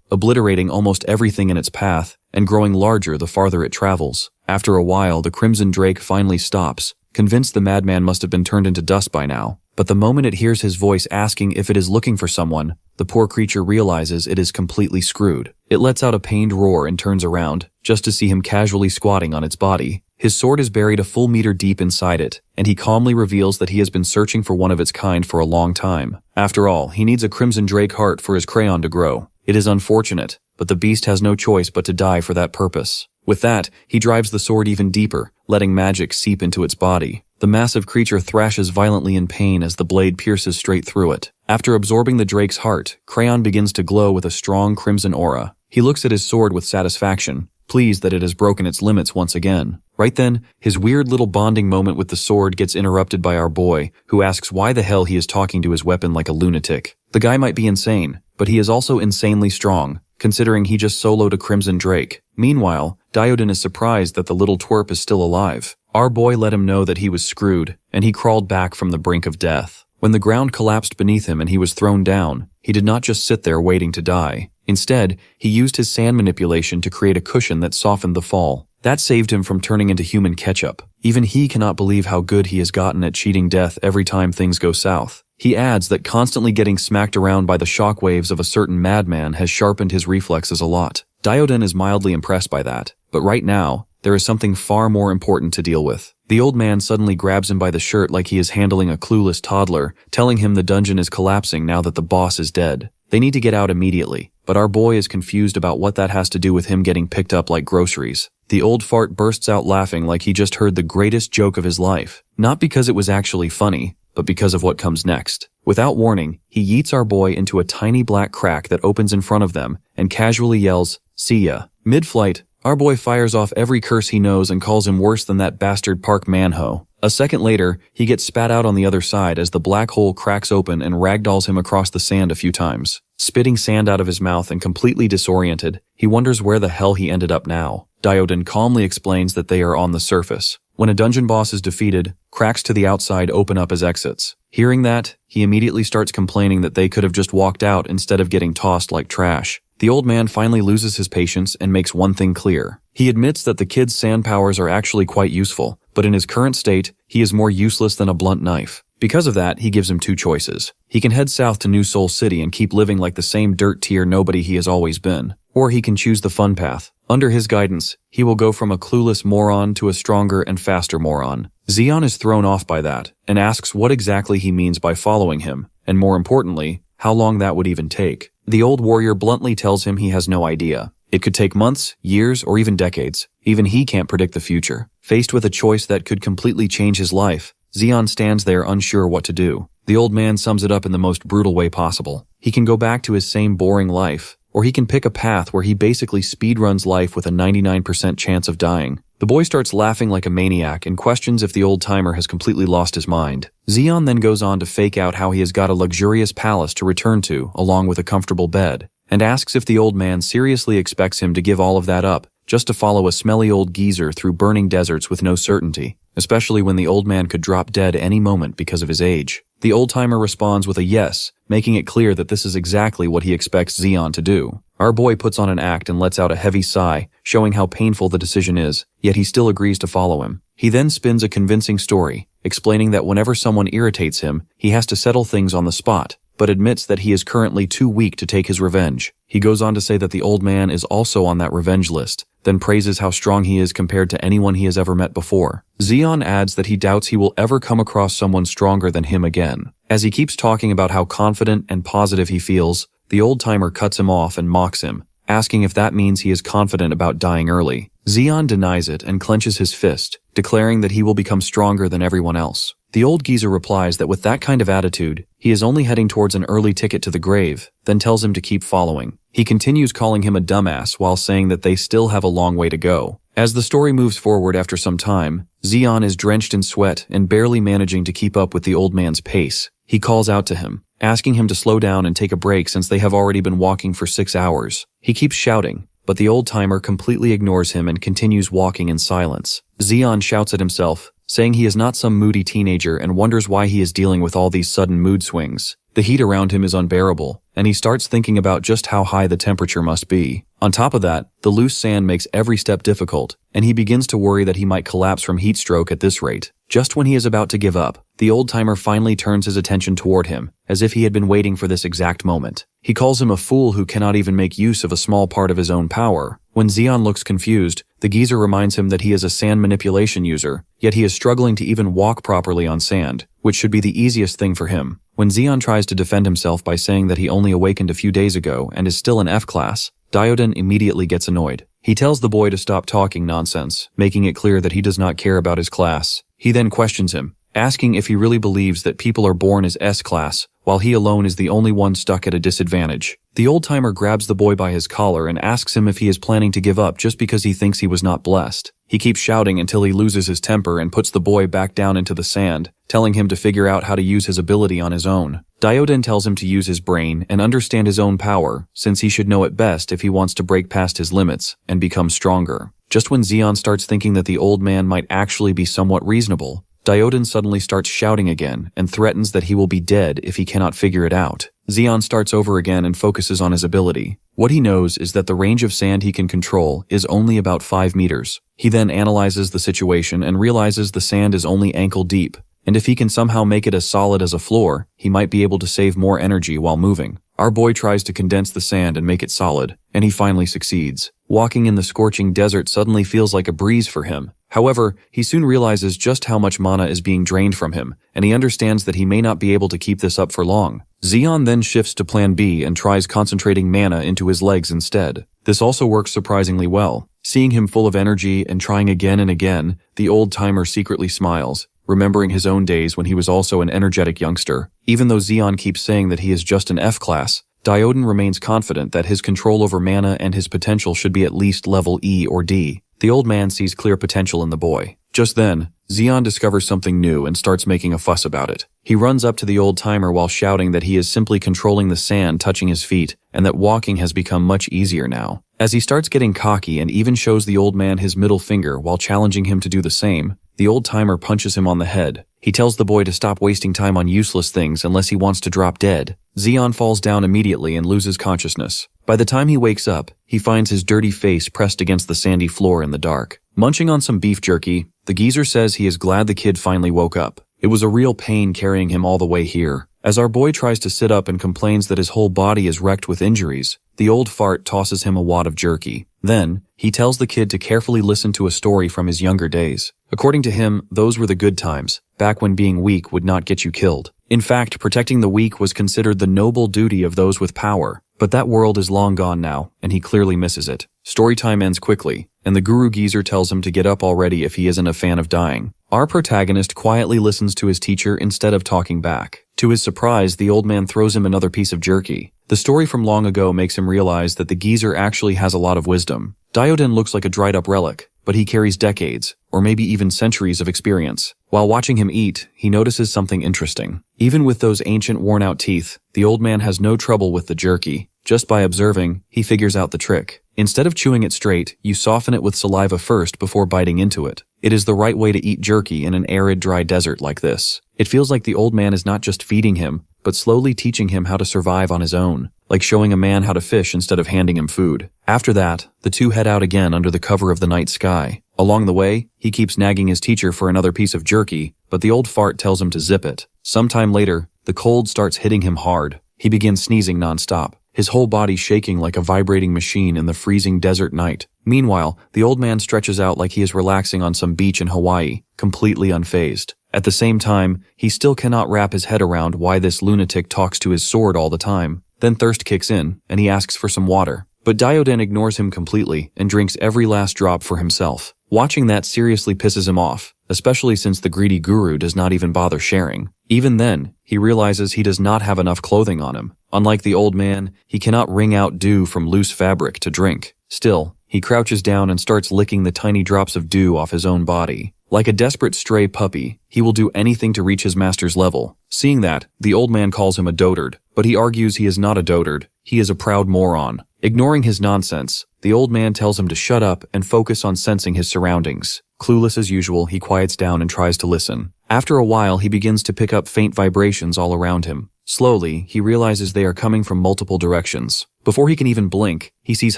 obliterating almost everything in its path, and growing larger the farther it travels. After a while, the Crimson Drake finally stops, convinced the madman must have been turned into dust by now. But the moment it hears his voice asking if it is looking for someone, the poor creature realizes it is completely screwed. It lets out a pained roar and turns around, just to see him casually squatting on its body. His sword is buried a full meter deep inside it, and he calmly reveals that he has been searching for one of its kind for a long time. After all, he needs a Crimson Drake heart for his crayon to grow. It is unfortunate, but the beast has no choice but to die for that purpose. With that, he drives the sword even deeper, letting magic seep into its body. The massive creature thrashes violently in pain as the blade pierces straight through it. After absorbing the Drake's heart, Crayon begins to glow with a strong crimson aura. He looks at his sword with satisfaction, pleased that it has broken its limits once again. Right then, his weird little bonding moment with the sword gets interrupted by our boy, who asks why the hell he is talking to his weapon like a lunatic. The guy might be insane, but he is also insanely strong, considering he just soloed a Crimson Drake. Meanwhile, Dioden is surprised that the little twerp is still alive. Our boy let him know that he was screwed, and he crawled back from the brink of death. When the ground collapsed beneath him and he was thrown down, he did not just sit there waiting to die. Instead, he used his sand manipulation to create a cushion that softened the fall. That saved him from turning into human ketchup. Even he cannot believe how good he has gotten at cheating death every time things go south. He adds that constantly getting smacked around by the shockwaves of a certain madman has sharpened his reflexes a lot. Dioden is mildly impressed by that, but right now, there is something far more important to deal with. The old man suddenly grabs him by the shirt like he is handling a clueless toddler, telling him the dungeon is collapsing now that the boss is dead. They need to get out immediately, but our boy is confused about what that has to do with him getting picked up like groceries. The old fart bursts out laughing like he just heard the greatest joke of his life, not because it was actually funny, but because of what comes next. Without warning, he yeets our boy into a tiny black crack that opens in front of them and casually yells, "See ya." Mid-flight, our boy fires off every curse he knows and calls him worse than that bastard Park Manhwa. A second later, he gets spat out on the other side as the black hole cracks open and ragdolls him across the sand a few times. Spitting sand out of his mouth and completely disoriented, he wonders where the hell he ended up now. Dioden calmly explains that they are on the surface. When a dungeon boss is defeated, cracks to the outside open up as exits. Hearing that, he immediately starts complaining that they could have just walked out instead of getting tossed like trash. The old man finally loses his patience and makes one thing clear. He admits that the kid's sand powers are actually quite useful, but in his current state, he is more useless than a blunt knife. Because of that, he gives him two choices. He can head south to New Soul City and keep living like the same dirt tier nobody he has always been. Or he can choose the fun path. Under his guidance, he will go from a clueless moron to a stronger and faster moron. Zeon is thrown off by that, and asks what exactly he means by following him, and more importantly, how long that would even take. The old warrior bluntly tells him he has no idea. It could take months, years, or even decades. Even he can't predict the future. Faced with a choice that could completely change his life, Zeon stands there unsure what to do. The old man sums it up in the most brutal way possible. He can go back to his same boring life, or he can pick a path where he basically speedruns life with a 99% chance of dying. The boy starts laughing like a maniac and questions if the old-timer has completely lost his mind. Zeon then goes on to fake out how he has got a luxurious palace to return to, along with a comfortable bed, and asks if the old man seriously expects him to give all of that up, just to follow a smelly old geezer through burning deserts with no certainty, especially when the old man could drop dead any moment because of his age. The old-timer responds with a yes, making it clear that this is exactly what he expects Zeon to do. Our boy puts on an act and lets out a heavy sigh, showing how painful the decision is, yet he still agrees to follow him. He then spins a convincing story, explaining that whenever someone irritates him, he has to settle things on the spot, but admits that he is currently too weak to take his revenge. He goes on to say that the old man is also on that revenge list, then praises how strong he is compared to anyone he has ever met before. Zeon adds that he doubts he will ever come across someone stronger than him again. As he keeps talking about how confident and positive he feels, the old-timer cuts him off and mocks him, asking if that means he is confident about dying early. Zeon denies it and clenches his fist, declaring that he will become stronger than everyone else. The old geezer replies that with that kind of attitude, he is only heading towards an early ticket to the grave, then tells him to keep following. He continues calling him a dumbass while saying that they still have a long way to go. As the story moves forward after some time, Zeon is drenched in sweat and barely managing to keep up with the old man's pace. He calls out to him, asking him to slow down and take a break since they have already been walking for 6 hours. He keeps shouting, but the old-timer completely ignores him and continues walking in silence. Zeon shouts at himself, saying he is not some moody teenager and wonders why he is dealing with all these sudden mood swings. The heat around him is unbearable, and he starts thinking about just how high the temperature must be. On top of that, the loose sand makes every step difficult, and he begins to worry that he might collapse from heat stroke at this rate. Just when he is about to give up, the old-timer finally turns his attention toward him, as if he had been waiting for this exact moment. He calls him a fool who cannot even make use of a small part of his own power. When Zeon looks confused, the geezer reminds him that he is a sand manipulation user, yet he is struggling to even walk properly on sand, which should be the easiest thing for him. When Zeon tries to defend himself by saying that he only awakened a few days ago and is still in F class, Dioden immediately gets annoyed. He tells the boy to stop talking nonsense, making it clear that he does not care about his class. He then questions him, asking if he really believes that people are born as S-class, while he alone is the only one stuck at a disadvantage. The old-timer grabs the boy by his collar and asks him if he is planning to give up just because he thinks he was not blessed. He keeps shouting until he loses his temper and puts the boy back down into the sand, telling him to figure out how to use his ability on his own. Dioden tells him to use his brain and understand his own power, since he should know it best if he wants to break past his limits and become stronger. Just when Zeon starts thinking that the old man might actually be somewhat reasonable, Dioden suddenly starts shouting again and threatens that he will be dead if he cannot figure it out. Zeon starts over again and focuses on his ability. What he knows is that the range of sand he can control is only about 5 meters. He then analyzes the situation and realizes the sand is only ankle deep, and if he can somehow make it as solid as a floor, he might be able to save more energy while moving. Our boy tries to condense the sand and make it solid, and he finally succeeds. Walking in the scorching desert suddenly feels like a breeze for him. However, he soon realizes just how much mana is being drained from him, and he understands that he may not be able to keep this up for long. Zeon then shifts to plan B and tries concentrating mana into his legs instead. This also works surprisingly well. Seeing him full of energy and trying again and again, the old-timer secretly smiles, remembering his own days when he was also an energetic youngster. Even though Zeon keeps saying that he is just an F class, Dioden remains confident that his control over mana and his potential should be at least level E or D. The old man sees clear potential in the boy. Just then, Zeon discovers something new and starts making a fuss about it. He runs up to the old-timer while shouting that he is simply controlling the sand touching his feet and that walking has become much easier now. As he starts getting cocky and even shows the old man his middle finger while challenging him to do the same, the old-timer punches him on the head. He tells the boy to stop wasting time on useless things unless he wants to drop dead. Zeon falls down immediately and loses consciousness. By the time he wakes up, he finds his dirty face pressed against the sandy floor in the dark. Munching on some beef jerky, the geezer says he is glad the kid finally woke up. It was a real pain carrying him all the way here. As our boy tries to sit up and complains that his whole body is wrecked with injuries, the old fart tosses him a wad of jerky. Then, he tells the kid to carefully listen to a story from his younger days. According to him, those were the good times, back when being weak would not get you killed. In fact, protecting the weak was considered the noble duty of those with power. But that world is long gone now, and he clearly misses it. Storytime ends quickly, and the guru geezer tells him to get up already if he isn't a fan of dying. Our protagonist quietly listens to his teacher instead of talking back. To his surprise, the old man throws him another piece of jerky. The story from long ago makes him realize that the geezer actually has a lot of wisdom. Dioden looks like a dried-up relic, but he carries decades, or maybe even centuries of experience. While watching him eat, he notices something interesting. Even with those ancient worn-out teeth, the old man has no trouble with the jerky. Just by observing, he figures out the trick. Instead of chewing it straight, you soften it with saliva first before biting into it. It is the right way to eat jerky in an arid, dry desert like this. It feels like the old man is not just feeding him, but slowly teaching him how to survive on his own, like showing a man how to fish instead of handing him food. After that, the two head out again under the cover of the night sky. Along the way, he keeps nagging his teacher for another piece of jerky, but the old fart tells him to zip it. Sometime later, the cold starts hitting him hard. He begins sneezing nonstop, his whole body shaking like a vibrating machine in the freezing desert night. Meanwhile, the old man stretches out like he is relaxing on some beach in Hawaii, completely unfazed. At the same time, he still cannot wrap his head around why this lunatic talks to his sword all the time. Then thirst kicks in, and he asks for some water. But Dioden ignores him completely and drinks every last drop for himself. Watching that seriously pisses him off, especially since the greedy guru does not even bother sharing. Even then, he realizes he does not have enough clothing on him. Unlike the old man, he cannot wring out dew from loose fabric to drink. Still, he crouches down and starts licking the tiny drops of dew off his own body. Like a desperate stray puppy, he will do anything to reach his master's level. Seeing that, the old man calls him a dotard, but he argues he is not a dotard, he is a proud moron. Ignoring his nonsense, the old man tells him to shut up and focus on sensing his surroundings. Clueless as usual, he quiets down and tries to listen. After a while, he begins to pick up faint vibrations all around him. Slowly, he realizes they are coming from multiple directions. Before he can even blink, he sees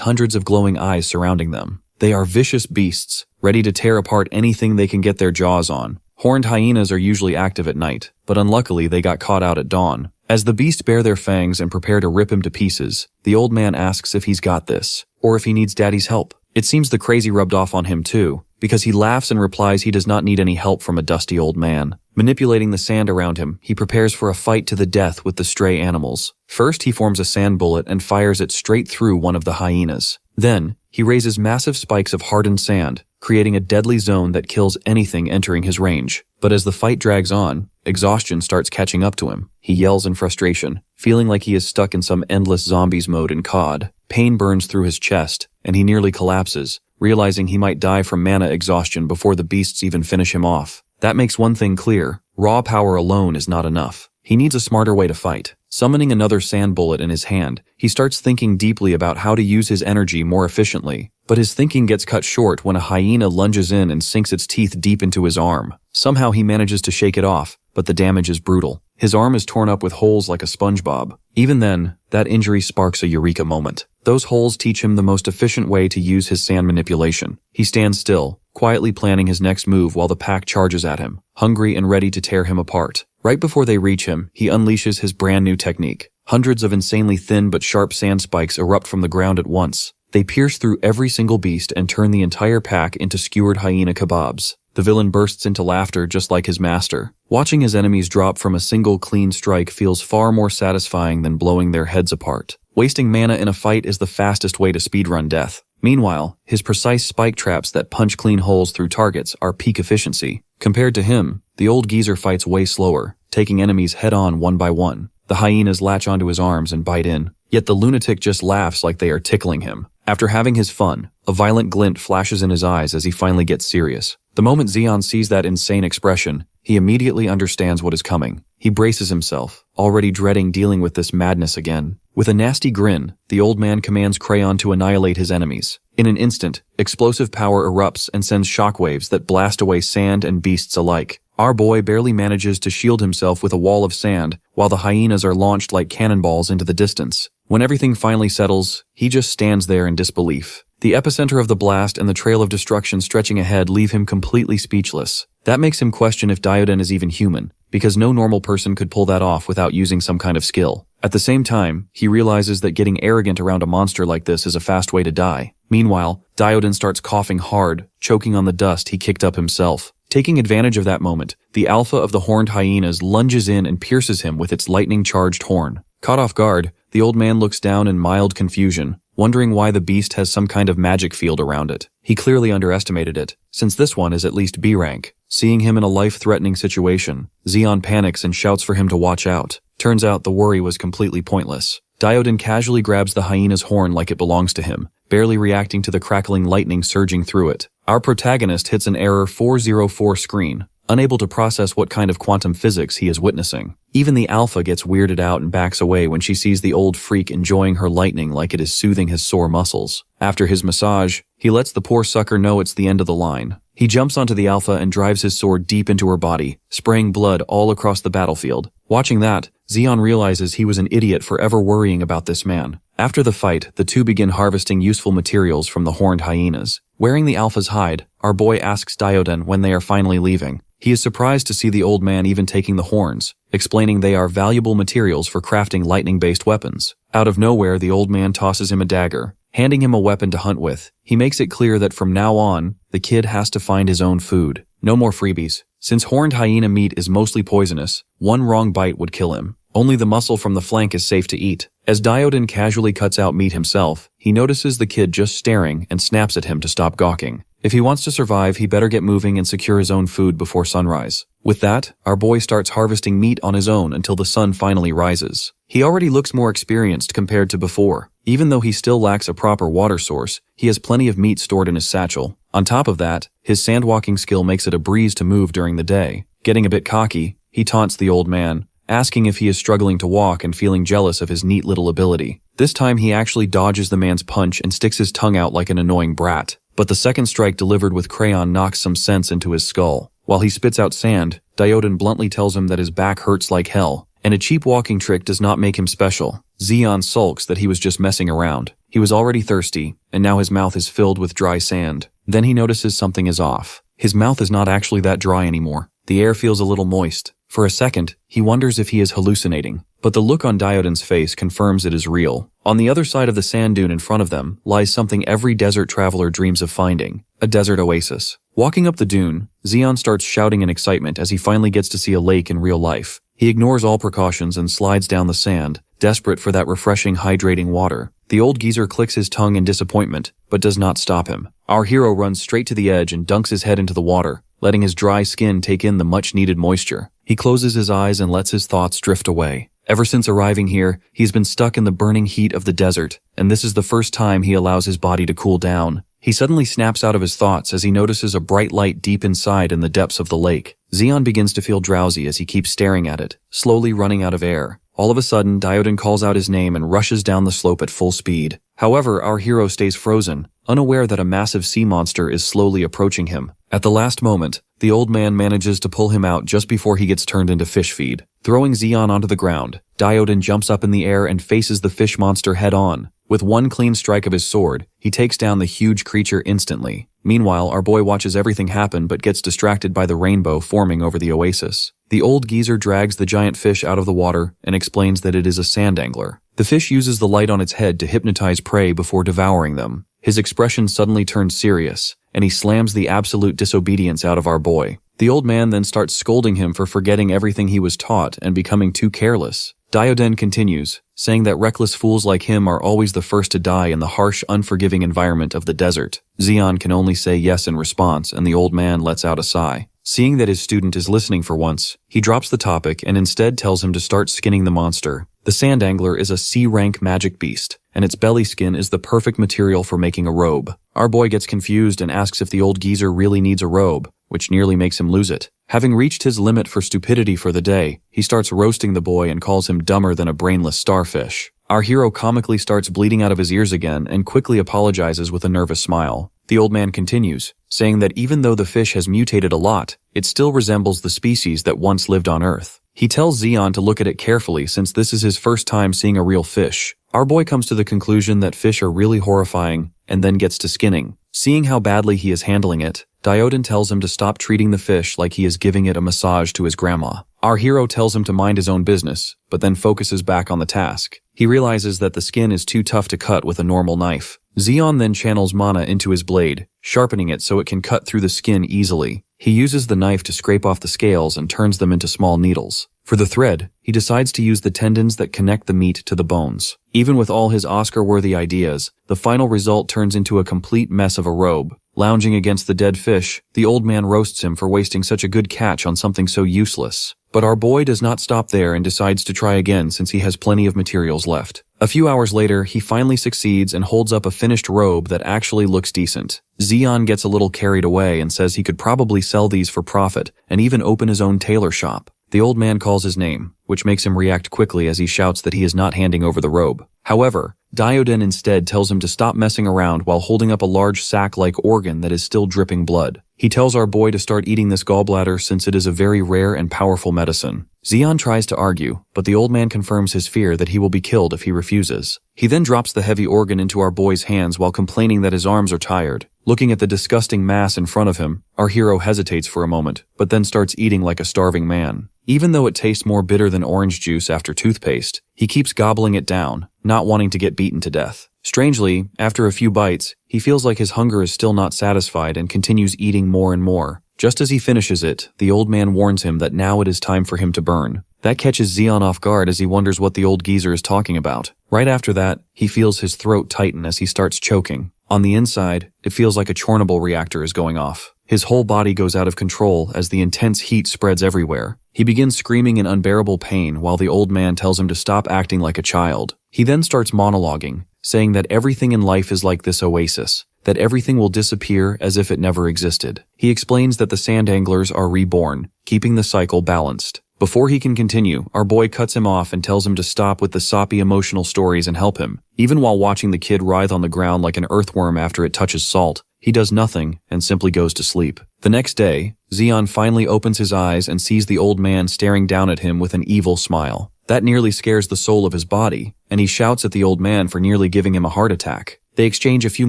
hundreds of glowing eyes surrounding them. They are vicious beasts, ready to tear apart anything they can get their jaws on. Horned hyenas are usually active at night, but unluckily they got caught out at dawn. As the beasts bare their fangs and prepare to rip him to pieces, the old man asks if he's got this, or if he needs daddy's help. It seems the crazy rubbed off on him too, because he laughs and replies he does not need any help from a dusty old man. Manipulating the sand around him, he prepares for a fight to the death with the stray animals. First, he forms a sand bullet and fires it straight through one of the hyenas. Then, he raises massive spikes of hardened sand, creating a deadly zone that kills anything entering his range. But as the fight drags on, exhaustion starts catching up to him. He yells in frustration, feeling like he is stuck in some endless zombies mode in COD. Pain burns through his chest, and he nearly collapses, realizing he might die from mana exhaustion before the beasts even finish him off. That makes one thing clear: raw power alone is not enough. He needs a smarter way to fight. Summoning another sand bullet in his hand, he starts thinking deeply about how to use his energy more efficiently. But his thinking gets cut short when a hyena lunges in and sinks its teeth deep into his arm. Somehow he manages to shake it off, but the damage is brutal. His arm is torn up with holes like a SpongeBob. Even then, that injury sparks a eureka moment. Those holes teach him the most efficient way to use his sand manipulation. He stands still, quietly planning his next move while the pack charges at him, hungry and ready to tear him apart. Right before they reach him, he unleashes his brand new technique. Hundreds of insanely thin but sharp sand spikes erupt from the ground at once. They pierce through every single beast and turn the entire pack into skewered hyena kebabs. The villain bursts into laughter just like his master. Watching his enemies drop from a single clean strike feels far more satisfying than blowing their heads apart. Wasting mana in a fight is the fastest way to speedrun death. Meanwhile, his precise spike traps that punch clean holes through targets are peak efficiency. Compared to him, the old geezer fights way slower, taking enemies head-on one by one. The hyenas latch onto his arms and bite in, yet the lunatic just laughs like they are tickling him. After having his fun, a violent glint flashes in his eyes as he finally gets serious. The moment Zeon sees that insane expression, he immediately understands what is coming. He braces himself, already dreading dealing with this madness again. With a nasty grin, the old man commands Crayon to annihilate his enemies. In an instant, explosive power erupts and sends shockwaves that blast away sand and beasts alike. Our boy barely manages to shield himself with a wall of sand, while the hyenas are launched like cannonballs into the distance. When everything finally settles, he just stands there in disbelief. The epicenter of the blast and the trail of destruction stretching ahead leave him completely speechless. That makes him question if Dioden is even human, because no normal person could pull that off without using some kind of skill. At the same time, he realizes that getting arrogant around a monster like this is a fast way to die. Meanwhile, Dioden starts coughing hard, choking on the dust he kicked up himself. Taking advantage of that moment, the alpha of the horned hyenas lunges in and pierces him with its lightning-charged horn. Caught off guard, the old man looks down in mild confusion, wondering why the beast has some kind of magic field around it. He clearly underestimated it, since this one is at least B rank. Seeing him in a life-threatening situation, Zeon panics and shouts for him to watch out. Turns out the worry was completely pointless. Dioden casually grabs the hyena's horn like it belongs to him, barely reacting to the crackling lightning surging through it. Our protagonist hits an error 404 screen, unable to process what kind of quantum physics he is witnessing. Even the alpha gets weirded out and backs away when she sees the old freak enjoying her lightning like it is soothing his sore muscles. After his massage, he lets the poor sucker know it's the end of the line. He jumps onto the alpha and drives his sword deep into her body, spraying blood all across the battlefield. Watching that, Zeon realizes he was an idiot for ever worrying about this man. After the fight, the two begin harvesting useful materials from the horned hyenas. Wearing the alpha's hide, our boy asks Dioden when they are finally leaving. He is surprised to see the old man even taking the horns, explaining they are valuable materials for crafting lightning-based weapons. Out of nowhere, the old man tosses him a dagger, handing him a weapon to hunt with. He makes it clear that from now on, the kid has to find his own food. No more freebies. Since horned hyena meat is mostly poisonous, one wrong bite would kill him. Only the muscle from the flank is safe to eat. As Dioden casually cuts out meat himself, he notices the kid just staring and snaps at him to stop gawking. If he wants to survive, he better get moving and secure his own food before sunrise. With that, our boy starts harvesting meat on his own until the sun finally rises. He already looks more experienced compared to before. Even though he still lacks a proper water source, he has plenty of meat stored in his satchel. On top of that, his sandwalking skill makes it a breeze to move during the day. Getting a bit cocky, he taunts the old man, asking if he is struggling to walk and feeling jealous of his neat little ability. This time he actually dodges the man's punch and sticks his tongue out like an annoying brat. But the second strike delivered with crayon knocks some sense into his skull. While he spits out sand, Dioden bluntly tells him that his back hurts like hell, and a cheap walking trick does not make him special. Zeon sulks that he was just messing around. He was already thirsty, and now his mouth is filled with dry sand. Then he notices something is off. His mouth is not actually that dry anymore. The air feels a little moist. For a second, he wonders if he is hallucinating, but the look on Dioden's face confirms it is real. On the other side of the sand dune in front of them lies something every desert traveler dreams of finding, a desert oasis. Walking up the dune, Zeon starts shouting in excitement as he finally gets to see a lake in real life. He ignores all precautions and slides down the sand, desperate for that refreshing, hydrating water. The old geezer clicks his tongue in disappointment, but does not stop him. Our hero runs straight to the edge and dunks his head into the water, letting his dry skin take in the much-needed moisture. He closes his eyes and lets his thoughts drift away. Ever since arriving here, he's been stuck in the burning heat of the desert, and this is the first time he allows his body to cool down. He suddenly snaps out of his thoughts as he notices a bright light deep inside in the depths of the lake. Zeon begins to feel drowsy as he keeps staring at it, slowly running out of air. All of a sudden, Dioden calls out his name and rushes down the slope at full speed. However, our hero stays frozen, unaware that a massive sea monster is slowly approaching him. At the last moment, the old man manages to pull him out just before he gets turned into fish feed. Throwing Zeon onto the ground, Dioden jumps up in the air and faces the fish monster head-on. With one clean strike of his sword, he takes down the huge creature instantly. Meanwhile, our boy watches everything happen but gets distracted by the rainbow forming over the oasis. The old geezer drags the giant fish out of the water and explains that it is a sand angler. The fish uses the light on its head to hypnotize prey before devouring them. His expression suddenly turns serious, and he slams the absolute disobedience out of our boy. The old man then starts scolding him for forgetting everything he was taught and becoming too careless. Dioden continues, saying that reckless fools like him are always the first to die in the harsh, unforgiving environment of the desert. Zeon can only say yes in response, and the old man lets out a sigh. Seeing that his student is listening for once, he drops the topic and instead tells him to start skinning the monster. The sand angler is a C-rank magic beast, and its belly skin is the perfect material for making a robe. Our boy gets confused and asks if the old geezer really needs a robe, which nearly makes him lose it. Having reached his limit for stupidity for the day, he starts roasting the boy and calls him dumber than a brainless starfish. Our hero comically starts bleeding out of his ears again and quickly apologizes with a nervous smile. The old man continues, saying that even though the fish has mutated a lot, it still resembles the species that once lived on Earth. He tells Zeon to look at it carefully since this is his first time seeing a real fish. Our boy comes to the conclusion that fish are really horrifying and then gets to skinning. Seeing how badly he is handling it, Dioden tells him to stop treating the fish like he is giving it a massage to his grandma. Our hero tells him to mind his own business, but then focuses back on the task. He realizes that the skin is too tough to cut with a normal knife. Zeon then channels mana into his blade, sharpening it so it can cut through the skin easily. He uses the knife to scrape off the scales and turns them into small needles. For the thread, he decides to use the tendons that connect the meat to the bones. Even with all his Oscar-worthy ideas, the final result turns into a complete mess of a robe. Lounging against the dead fish, the old man roasts him for wasting such a good catch on something so useless. But our boy does not stop there and decides to try again since he has plenty of materials left. A few hours later, he finally succeeds and holds up a finished robe that actually looks decent. Zeon gets a little carried away and says he could probably sell these for profit and even open his own tailor shop. The old man calls his name, which makes him react quickly as he shouts that he is not handing over the robe. However, Dioden instead tells him to stop messing around while holding up a large sack-like organ that is still dripping blood. He tells our boy to start eating this gallbladder since it is a very rare and powerful medicine. Zeon tries to argue, but the old man confirms his fear that he will be killed if he refuses. He then drops the heavy organ into our boy's hands while complaining that his arms are tired. Looking at the disgusting mass in front of him, our hero hesitates for a moment, but then starts eating like a starving man. Even though it tastes more bitter than orange juice after toothpaste, he keeps gobbling it down, not wanting to get beaten to death. Strangely, after a few bites, he feels like his hunger is still not satisfied and continues eating more and more. Just as he finishes it, the old man warns him that now it is time for him to burn. That catches Zeon off guard as he wonders what the old geezer is talking about. Right after that, he feels his throat tighten as he starts choking. On the inside, it feels like a Chernobyl reactor is going off. His whole body goes out of control as the intense heat spreads everywhere. He begins screaming in unbearable pain while the old man tells him to stop acting like a child. He then starts monologuing, saying that everything in life is like this oasis, that everything will disappear as if it never existed. He explains that the sand anglers are reborn, keeping the cycle balanced. Before he can continue, our boy cuts him off and tells him to stop with the soppy emotional stories and help him. Even while watching the kid writhe on the ground like an earthworm after it touches salt, he does nothing and simply goes to sleep. The next day, Zeon finally opens his eyes and sees the old man staring down at him with an evil smile. That nearly scares the soul of his body, and he shouts at the old man for nearly giving him a heart attack. They exchange a few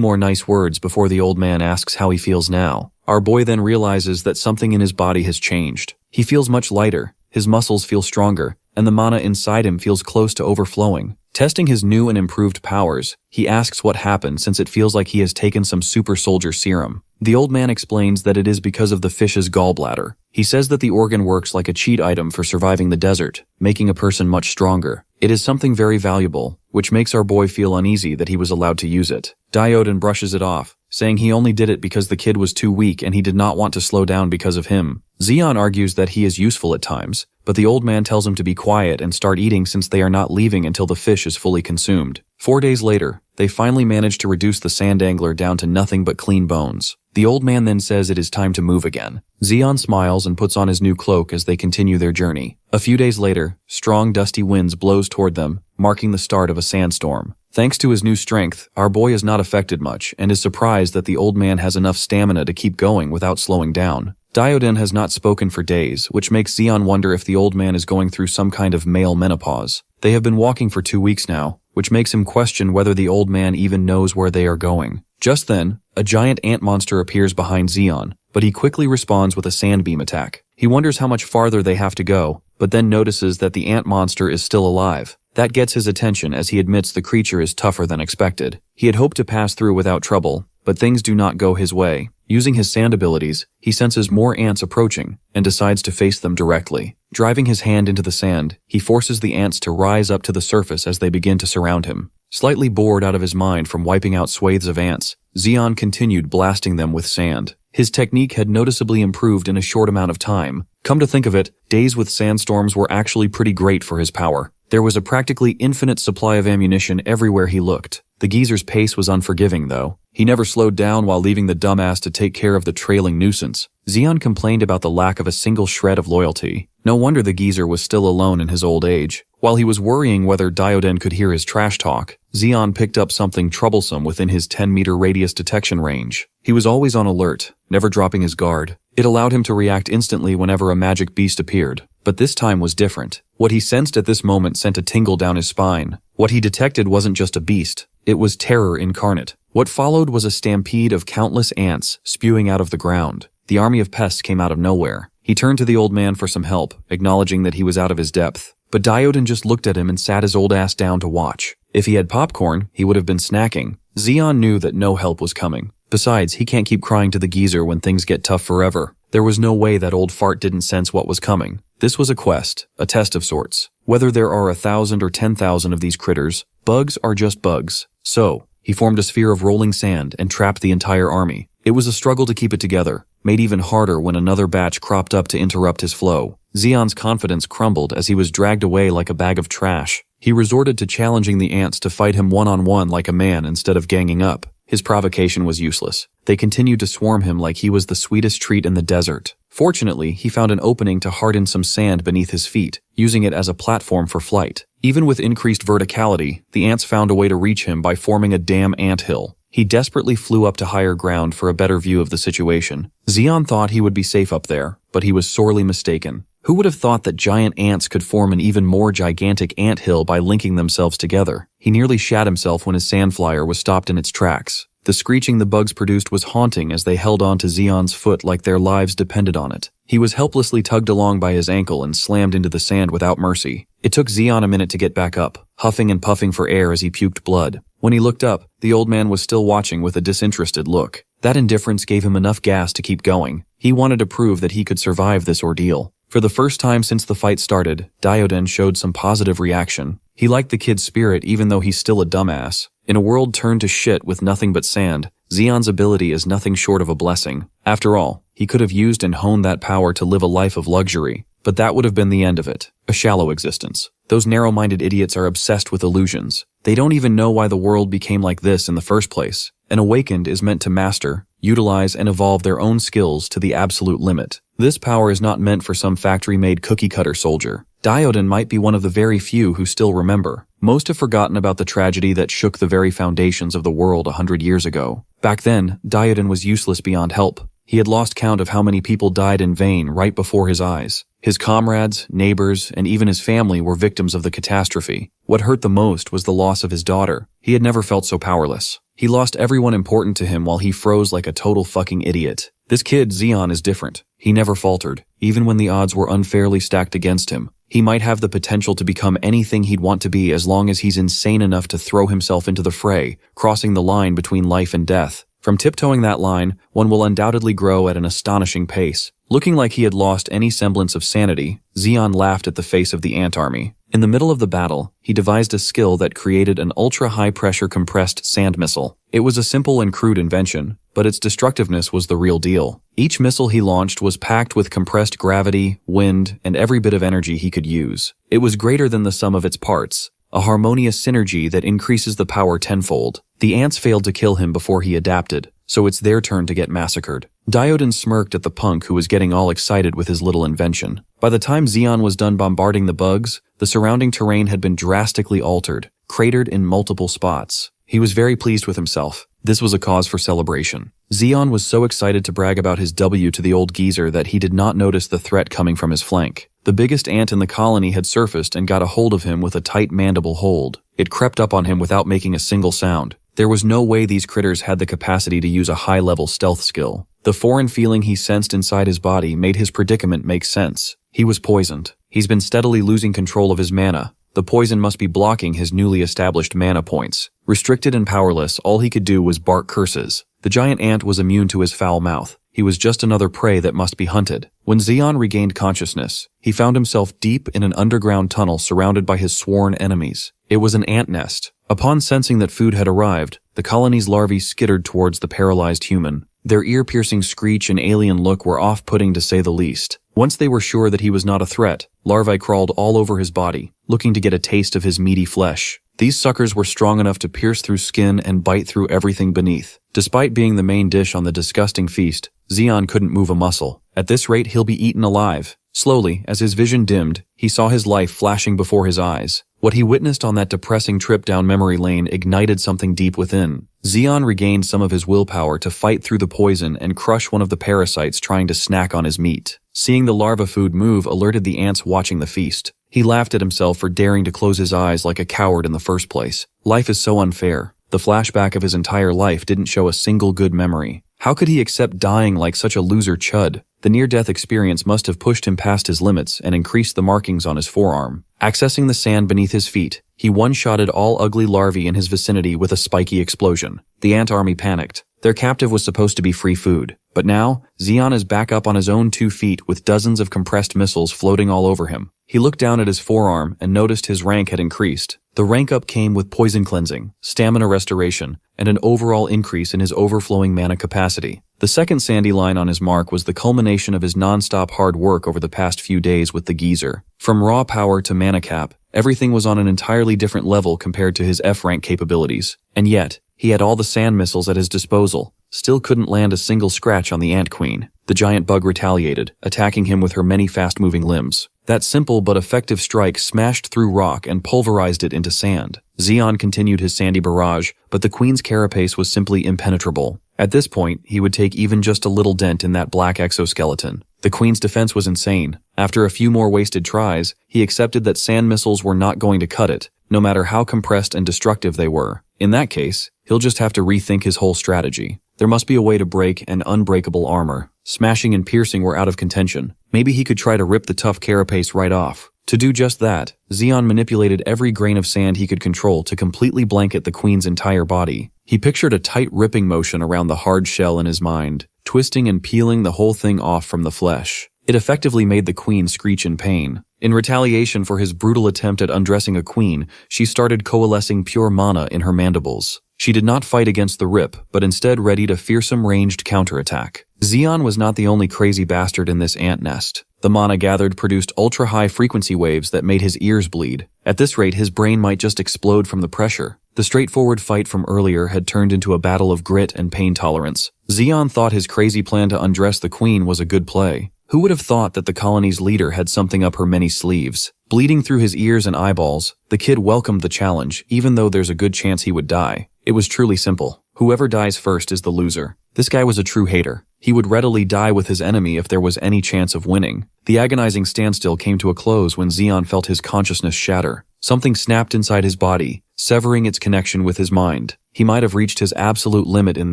more nice words before the old man asks how he feels now. Our boy then realizes that something in his body has changed. He feels much lighter, his muscles feel stronger, and the mana inside him feels close to overflowing. Testing his new and improved powers, he asks what happened since it feels like he has taken some super soldier serum. The old man explains that it is because of the fish's gallbladder. He says that the organ works like a cheat item for surviving the desert, making a person much stronger. It is something very valuable, which makes our boy feel uneasy that he was allowed to use it. Dioden brushes it off, saying he only did it because the kid was too weak and he did not want to slow down because of him. Zeon argues that he is useful at times, but the old man tells him to be quiet and start eating since they are not leaving until the fish is fully consumed. 4 days later, they finally manage to reduce the sand angler down to nothing but clean bones. The old man then says it is time to move again. Zeon smiles and puts on his new cloak as they continue their journey. A few days later, strong dusty winds blows toward them, marking the start of a sandstorm. Thanks to his new strength, our boy is not affected much and is surprised that the old man has enough stamina to keep going without slowing down. Dioden has not spoken for days, which makes Zeon wonder if the old man is going through some kind of male menopause. They have been walking for 2 weeks now, which makes him question whether the old man even knows where they are going. Just then, a giant ant monster appears behind Zeon, but he quickly responds with a sand beam attack. He wonders how much farther they have to go, but then notices that the ant monster is still alive. That gets his attention as he admits the creature is tougher than expected. He had hoped to pass through without trouble, but things do not go his way. Using his sand abilities, he senses more ants approaching and decides to face them directly. Driving his hand into the sand, he forces the ants to rise up to the surface as they begin to surround him. Slightly bored out of his mind from wiping out swathes of ants, Zeon continued blasting them with sand. His technique had noticeably improved in a short amount of time. Come to think of it, days with sandstorms were actually pretty great for his power. There was a practically infinite supply of ammunition everywhere he looked. The geezer's pace was unforgiving, though. He never slowed down while leaving the dumbass to take care of the trailing nuisance. Zeon complained about the lack of a single shred of loyalty. No wonder the geezer was still alone in his old age. While he was worrying whether Dioden could hear his trash talk, Zeon picked up something troublesome within his 10-meter radius detection range. He was always on alert, never dropping his guard. It allowed him to react instantly whenever a magic beast appeared. But this time was different. What he sensed at this moment sent a tingle down his spine. What he detected wasn't just a beast. It was terror incarnate. What followed was a stampede of countless ants spewing out of the ground. The army of pests came out of nowhere. He turned to the old man for some help, acknowledging that he was out of his depth. But Dioden just looked at him and sat his old ass down to watch. If he had popcorn, he would have been snacking. Zeon knew that no help was coming. Besides, he can't keep crying to the geezer when things get tough forever. There was no way that old fart didn't sense what was coming. This was a quest, a test of sorts. Whether there are 1,000 or 10,000 of these critters, bugs are just bugs. So, he formed a sphere of rolling sand and trapped the entire army. It was a struggle to keep it together, made even harder when another batch cropped up to interrupt his flow. Zeon's confidence crumbled as he was dragged away like a bag of trash. He resorted to challenging the ants to fight him one-on-one like a man instead of ganging up. His provocation was useless. They continued to swarm him like he was the sweetest treat in the desert. Fortunately, he found an opening to harden some sand beneath his feet, using it as a platform for flight. Even with increased verticality, the ants found a way to reach him by forming a damn anthill. He desperately flew up to higher ground for a better view of the situation. Zeon thought he would be safe up there, but he was sorely mistaken. Who would have thought that giant ants could form an even more gigantic anthill by linking themselves together? He nearly shat himself when his sand flyer was stopped in its tracks. The screeching the bugs produced was haunting as they held on to Zeon's foot like their lives depended on it. He was helplessly tugged along by his ankle and slammed into the sand without mercy. It took Zeon a minute to get back up, huffing and puffing for air as he puked blood. When he looked up, the old man was still watching with a disinterested look. That indifference gave him enough gas to keep going. He wanted to prove that he could survive this ordeal. For the first time since the fight started, Dioden showed some positive reaction. He liked the kid's spirit even though he's still a dumbass. In a world turned to shit with nothing but sand, Zeon's ability is nothing short of a blessing. After all, he could have used and honed that power to live a life of luxury, but that would have been the end of it. A shallow existence. Those narrow-minded idiots are obsessed with illusions. They don't even know why the world became like this in the first place. An awakened is meant to master, utilize, and evolve their own skills to the absolute limit. This power is not meant for some factory-made cookie-cutter soldier. Diodon might be one of the very few who still remember. Most have forgotten about the tragedy that shook the very foundations of the world 100 years ago. Back then, Diodon was useless beyond help. He had lost count of how many people died in vain right before his eyes. His comrades, neighbors, and even his family were victims of the catastrophe. What hurt the most was the loss of his daughter. He had never felt so powerless. He lost everyone important to him while he froze like a total fucking idiot. This kid, Zeon, is different. He never faltered, even when the odds were unfairly stacked against him. He might have the potential to become anything he'd want to be as long as he's insane enough to throw himself into the fray, crossing the line between life and death. From tiptoeing that line, one will undoubtedly grow at an astonishing pace. Looking like he had lost any semblance of sanity, Zeon laughed at the face of the ant army. In the middle of the battle, he devised a skill that created an ultra-high-pressure compressed sand missile. It was a simple and crude invention, but its destructiveness was the real deal. Each missile he launched was packed with compressed gravity, wind, and every bit of energy he could use. It was greater than the sum of its parts, a harmonious synergy that increases the power tenfold. The ants failed to kill him before he adapted, so it's their turn to get massacred. Diodon smirked at the punk who was getting all excited with his little invention. By the time Zeon was done bombarding the bugs, the surrounding terrain had been drastically altered, cratered in multiple spots. He was very pleased with himself. This was a cause for celebration. Zeon was so excited to brag about his W to the old geezer that he did not notice the threat coming from his flank. The biggest ant in the colony had surfaced and got a hold of him with a tight mandible hold. It crept up on him without making a single sound. There was no way these critters had the capacity to use a high-level stealth skill. The foreign feeling he sensed inside his body made his predicament make sense. He was poisoned. He's been steadily losing control of his mana. The poison must be blocking his newly established mana points. Restricted and powerless, all he could do was bark curses. The giant ant was immune to his foul mouth. He was just another prey that must be hunted. When Zeon regained consciousness, he found himself deep in an underground tunnel surrounded by his sworn enemies. It was an ant nest. Upon sensing that food had arrived, the colony's larvae skittered towards the paralyzed human. Their ear-piercing screech and alien look were off-putting to say the least. Once they were sure that he was not a threat, larvae crawled all over his body, looking to get a taste of his meaty flesh. These suckers were strong enough to pierce through skin and bite through everything beneath. Despite being the main dish on the disgusting feast, Zeon couldn't move a muscle. At this rate, he'll be eaten alive. Slowly, as his vision dimmed, he saw his life flashing before his eyes. What he witnessed on that depressing trip down memory lane ignited something deep within. Zeon regained some of his willpower to fight through the poison and crush one of the parasites trying to snack on his meat. Seeing the larva food move alerted the ants watching the feast. He laughed at himself for daring to close his eyes like a coward in the first place. Life is so unfair. The flashback of his entire life didn't show a single good memory. How could he accept dying like such a loser chud? The near-death experience must have pushed him past his limits and increased the markings on his forearm. Accessing the sand beneath his feet, he one-shotted all ugly larvae in his vicinity with a spiky explosion. The ant army panicked. Their captive was supposed to be free food. But now, Zeon is back up on his own 2 feet with dozens of compressed missiles floating all over him. He looked down at his forearm and noticed his rank had increased. The rank up came with poison cleansing, stamina restoration, and an overall increase in his overflowing mana capacity. The second sandy line on his mark was the culmination of his non-stop hard work over the past few days with the geezer. From raw power to mangacap, everything was on an entirely different level compared to his F-rank capabilities. And yet, he had all the sand missiles at his disposal, still couldn't land a single scratch on the ant queen. The giant bug retaliated, attacking him with her many fast-moving limbs. That simple but effective strike smashed through rock and pulverized it into sand. Zeon continued his sandy barrage, but the queen's carapace was simply impenetrable. At this point, he would take even just a little dent in that black exoskeleton. The queen's defense was insane. After a few more wasted tries, he accepted that sand missiles were not going to cut it, no matter how compressed and destructive they were. In that case, he'll just have to rethink his whole strategy. There must be a way to break an unbreakable armor. Smashing and piercing were out of contention. Maybe he could try to rip the tough carapace right off. To do just that, Zeon manipulated every grain of sand he could control to completely blanket the queen's entire body. He pictured a tight ripping motion around the hard shell in his mind, twisting and peeling the whole thing off from the flesh. It effectively made the queen screech in pain. In retaliation for his brutal attempt at undressing a queen, she started coalescing pure mana in her mandibles. She did not fight against the rip, but instead readied a fearsome ranged counterattack. Zeon was not the only crazy bastard in this ant nest. The mana gathered produced ultra-high frequency waves that made his ears bleed. At this rate, his brain might just explode from the pressure. The straightforward fight from earlier had turned into a battle of grit and pain tolerance. Zeon thought his crazy plan to undress the queen was a good play. Who would have thought that the colony's leader had something up her many sleeves? Bleeding through his ears and eyeballs, the kid welcomed the challenge, even though there's a good chance he would die. It was truly simple. Whoever dies first is the loser. This guy was a true hater. He would readily die with his enemy if there was any chance of winning. The agonizing standstill came to a close when Zeon felt his consciousness shatter. Something snapped inside his body, severing its connection with his mind. He might have reached his absolute limit in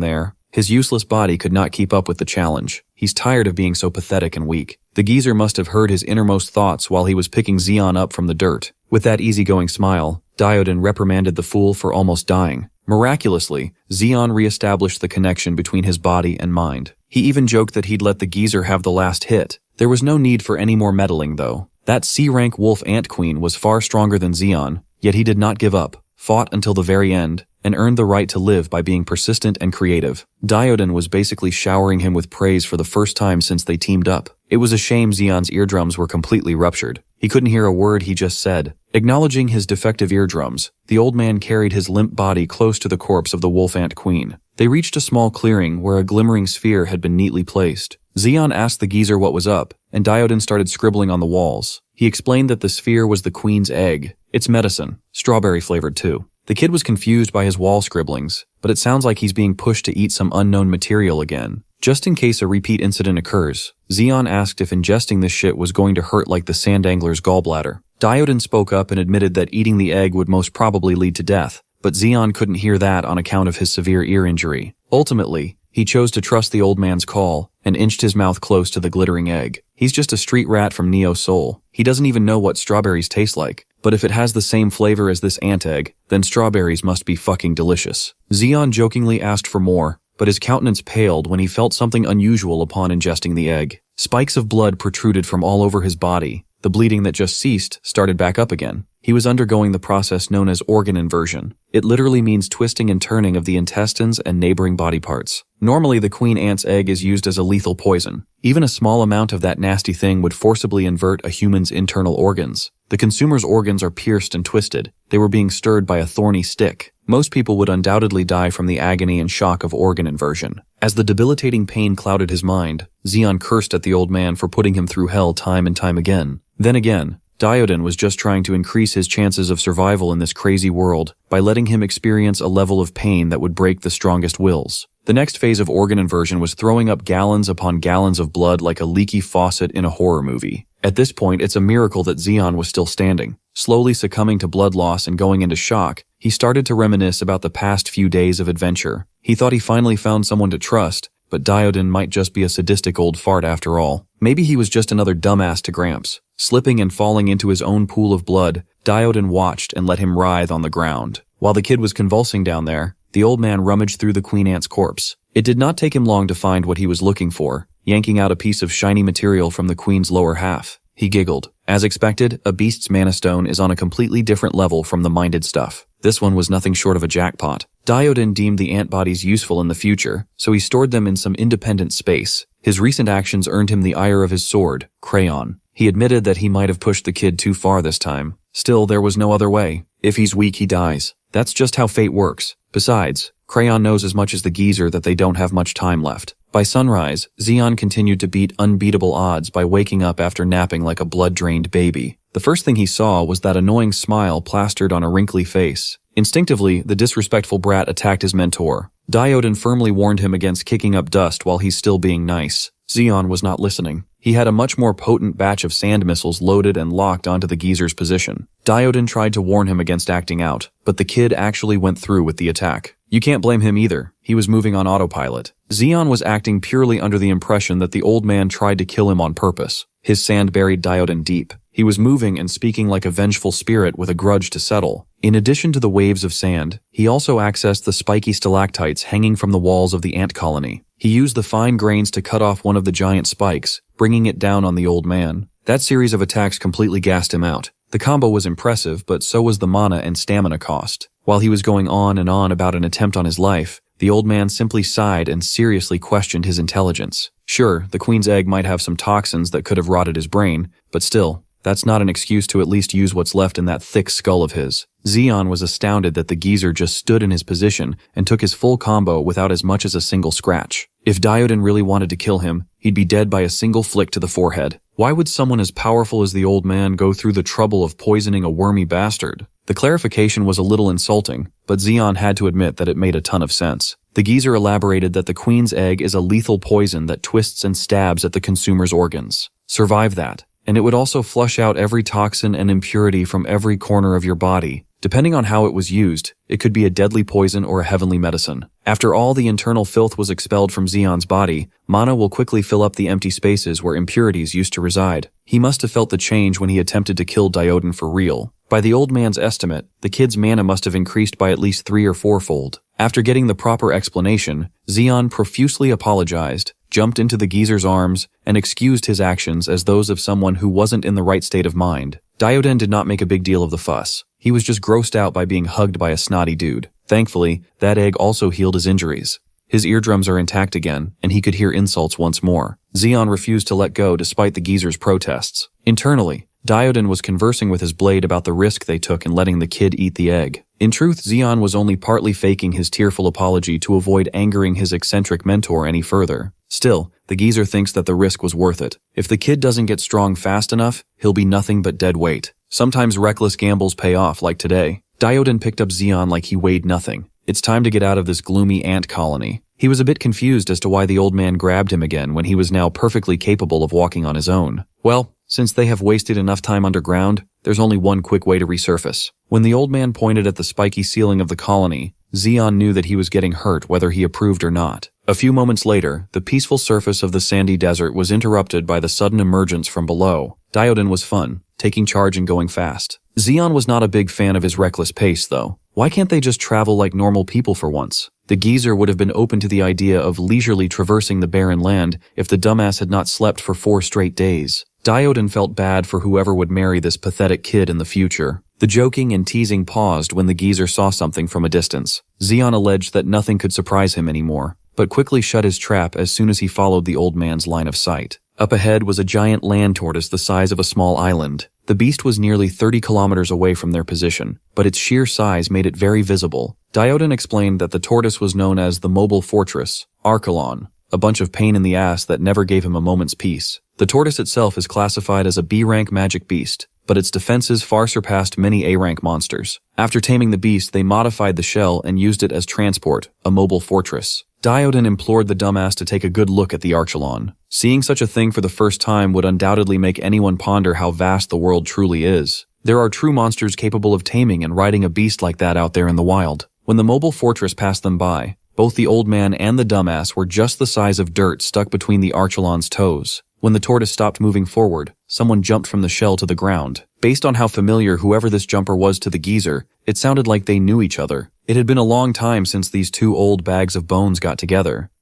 there. His useless body could not keep up with the challenge. He's tired of being so pathetic and weak. The geezer must have heard his innermost thoughts while he was picking Zeon up from the dirt. With that easygoing smile, Diodin reprimanded the fool for almost dying. Miraculously, Zeon re-established the connection between his body and mind. He even joked that he'd let the geezer have the last hit. There was no need for any more meddling, though. That C-rank wolf ant queen was far stronger than Zeon, yet he did not give up, fought until the very end, and earned the right to live by being persistent and creative. Diodin was basically showering him with praise for the first time since they teamed up. It was a shame Zeon's eardrums were completely ruptured. He couldn't hear a word he just said. Acknowledging his defective eardrums, the old man carried his limp body close to the corpse of the wolf ant queen. They reached a small clearing where a glimmering sphere had been neatly placed. Zeon asked the geezer what was up, and Diodin started scribbling on the walls. He explained that the sphere was the queen's egg. It's medicine, strawberry-flavored too. The kid was confused by his wall scribblings, but it sounds like he's being pushed to eat some unknown material again. Just in case a repeat incident occurs, Zeon asked if ingesting this shit was going to hurt like the sandangler's gallbladder. Diodin spoke up and admitted that eating the egg would most probably lead to death, but Zeon couldn't hear that on account of his severe ear injury. Ultimately, he chose to trust the old man's call and inched his mouth close to the glittering egg. He's just a street rat from Neo Seoul. He doesn't even know what strawberries taste like, but if it has the same flavor as this ant egg, then strawberries must be fucking delicious. Zeon jokingly asked for more, but his countenance paled when he felt something unusual upon ingesting the egg. Spikes of blood protruded from all over his body. The bleeding that just ceased started back up again. He was undergoing the process known as organ inversion. It literally means twisting and turning of the intestines and neighboring body parts. Normally, the queen ant's egg is used as a lethal poison. Even a small amount of that nasty thing would forcibly invert a human's internal organs. The consumer's organs are pierced and twisted. They were being stirred by a thorny stick. Most people would undoubtedly die from the agony and shock of organ inversion. As the debilitating pain clouded his mind, Zeon cursed at the old man for putting him through hell time and time again. Then again, Diodin was just trying to increase his chances of survival in this crazy world by letting him experience a level of pain that would break the strongest wills. The next phase of organ inversion was throwing up gallons upon gallons of blood like a leaky faucet in a horror movie. At this point, it's a miracle that Zeon was still standing. Slowly succumbing to blood loss and going into shock, he started to reminisce about the past few days of adventure. He thought he finally found someone to trust, but Diodin might just be a sadistic old fart after all. Maybe he was just another dumbass to Gramps. Slipping and falling into his own pool of blood, Diodin watched and let him writhe on the ground. While the kid was convulsing down there, the old man rummaged through the queen ant's corpse. It did not take him long to find what he was looking for, yanking out a piece of shiny material from the queen's lower half. He giggled. As expected, a beast's mana stone is on a completely different level from the minded stuff. This one was nothing short of a jackpot. Diodin deemed the ant bodies useful in the future, so he stored them in some independent space. His recent actions earned him the ire of his sword, Crayon. He admitted that he might have pushed the kid too far this time. Still, there was no other way. If he's weak, he dies. That's just how fate works. Besides, Crayon knows as much as the geezer that they don't have much time left. By sunrise, Zeon continued to beat unbeatable odds by waking up after napping like a blood-drained baby. The first thing he saw was that annoying smile plastered on a wrinkly face. Instinctively, the disrespectful brat attacked his mentor. Diodin firmly warned him against kicking up dust while he's still being nice. Zeon was not listening. He had a much more potent batch of sand missiles loaded and locked onto the geezer's position. Diodin tried to warn him against acting out, but the kid actually went through with the attack. You can't blame him either. He was moving on autopilot. Zeon was acting purely under the impression that the old man tried to kill him on purpose. His sand buried Diodin deep. He was moving and speaking like a vengeful spirit with a grudge to settle. In addition to the waves of sand, he also accessed the spiky stalactites hanging from the walls of the ant colony. He used the fine grains to cut off one of the giant spikes, bringing it down on the old man. That series of attacks completely gassed him out. The combo was impressive, but so was the mana and stamina cost. While he was going on and on about an attempt on his life, the old man simply sighed and seriously questioned his intelligence. Sure, the queen's egg might have some toxins that could have rotted his brain, but still, that's not an excuse to at least use what's left in that thick skull of his. Zeon was astounded that the geezer just stood in his position and took his full combo without as much as a single scratch. If Dioden really wanted to kill him, he'd be dead by a single flick to the forehead. Why would someone as powerful as the old man go through the trouble of poisoning a wormy bastard? The clarification was a little insulting, but Zeon had to admit that it made a ton of sense. The geezer elaborated that the queen's egg is a lethal poison that twists and stabs at the consumer's organs. Survive that, and it would also flush out every toxin and impurity from every corner of your body. Depending on how it was used, it could be a deadly poison or a heavenly medicine. After all the internal filth was expelled from Zeon's body, mana will quickly fill up the empty spaces where impurities used to reside. He must have felt the change when he attempted to kill Dioden for real. By the old man's estimate, the kid's mana must have increased by at least 3- or 4-fold. After getting the proper explanation, Zeon profusely apologized, jumped into the geezer's arms, and excused his actions as those of someone who wasn't in the right state of mind. Dioden did not make a big deal of the fuss. He was just grossed out by being hugged by a snotty dude. Thankfully, that egg also healed his injuries. His eardrums are intact again, and he could hear insults once more. Zeon refused to let go despite the geezer's protests. Internally, Dioden was conversing with his blade about the risk they took in letting the kid eat the egg. In truth, Zeon was only partly faking his tearful apology to avoid angering his eccentric mentor any further. Still, the geezer thinks that the risk was worth it. If the kid doesn't get strong fast enough, he'll be nothing but dead weight. Sometimes reckless gambles pay off, like today. Dioden picked up Zeon like he weighed nothing. It's time to get out of this gloomy ant colony. He was a bit confused as to why the old man grabbed him again when he was now perfectly capable of walking on his own. Well, since they have wasted enough time underground, there's only one quick way to resurface. When the old man pointed at the spiky ceiling of the colony, Zeon knew that he was getting hurt whether he approved or not. A few moments later, the peaceful surface of the sandy desert was interrupted by the sudden emergence from below. Dioden was fun, taking charge and going fast. Zeon was not a big fan of his reckless pace, though. Why can't they just travel like normal people for once? The geezer would have been open to the idea of leisurely traversing the barren land if the dumbass had not slept for 4 straight days. Dioden felt bad for whoever would marry this pathetic kid in the future. The joking and teasing paused when the geezer saw something from a distance. Zeon alleged that nothing could surprise him anymore, but quickly shut his trap as soon as he followed the old man's line of sight. Up ahead was a giant land tortoise the size of a small island. The beast was nearly 30 kilometers away from their position, but its sheer size made it very visible. Dioden explained that the tortoise was known as the mobile fortress, Archelon, a bunch of pain in the ass that never gave him a moment's peace. The tortoise itself is classified as a B-rank magic beast, but its defenses far surpassed many A-rank monsters. After taming the beast, they modified the shell and used it as transport, a mobile fortress. Dioden implored the dumbass to take a good look at the Archelon. Seeing such a thing for the first time would undoubtedly make anyone ponder how vast the world truly is. There are true monsters capable of taming and riding a beast like that out there in the wild. When the mobile fortress passed them by, both the old man and the dumbass were just the size of dirt stuck between the Archelon's toes. When the tortoise stopped moving forward, someone jumped from the shell to the ground. Based on how familiar whoever this jumper was to the geezer, it sounded like they knew each other. It had been a long time since these two old bags of bones got together.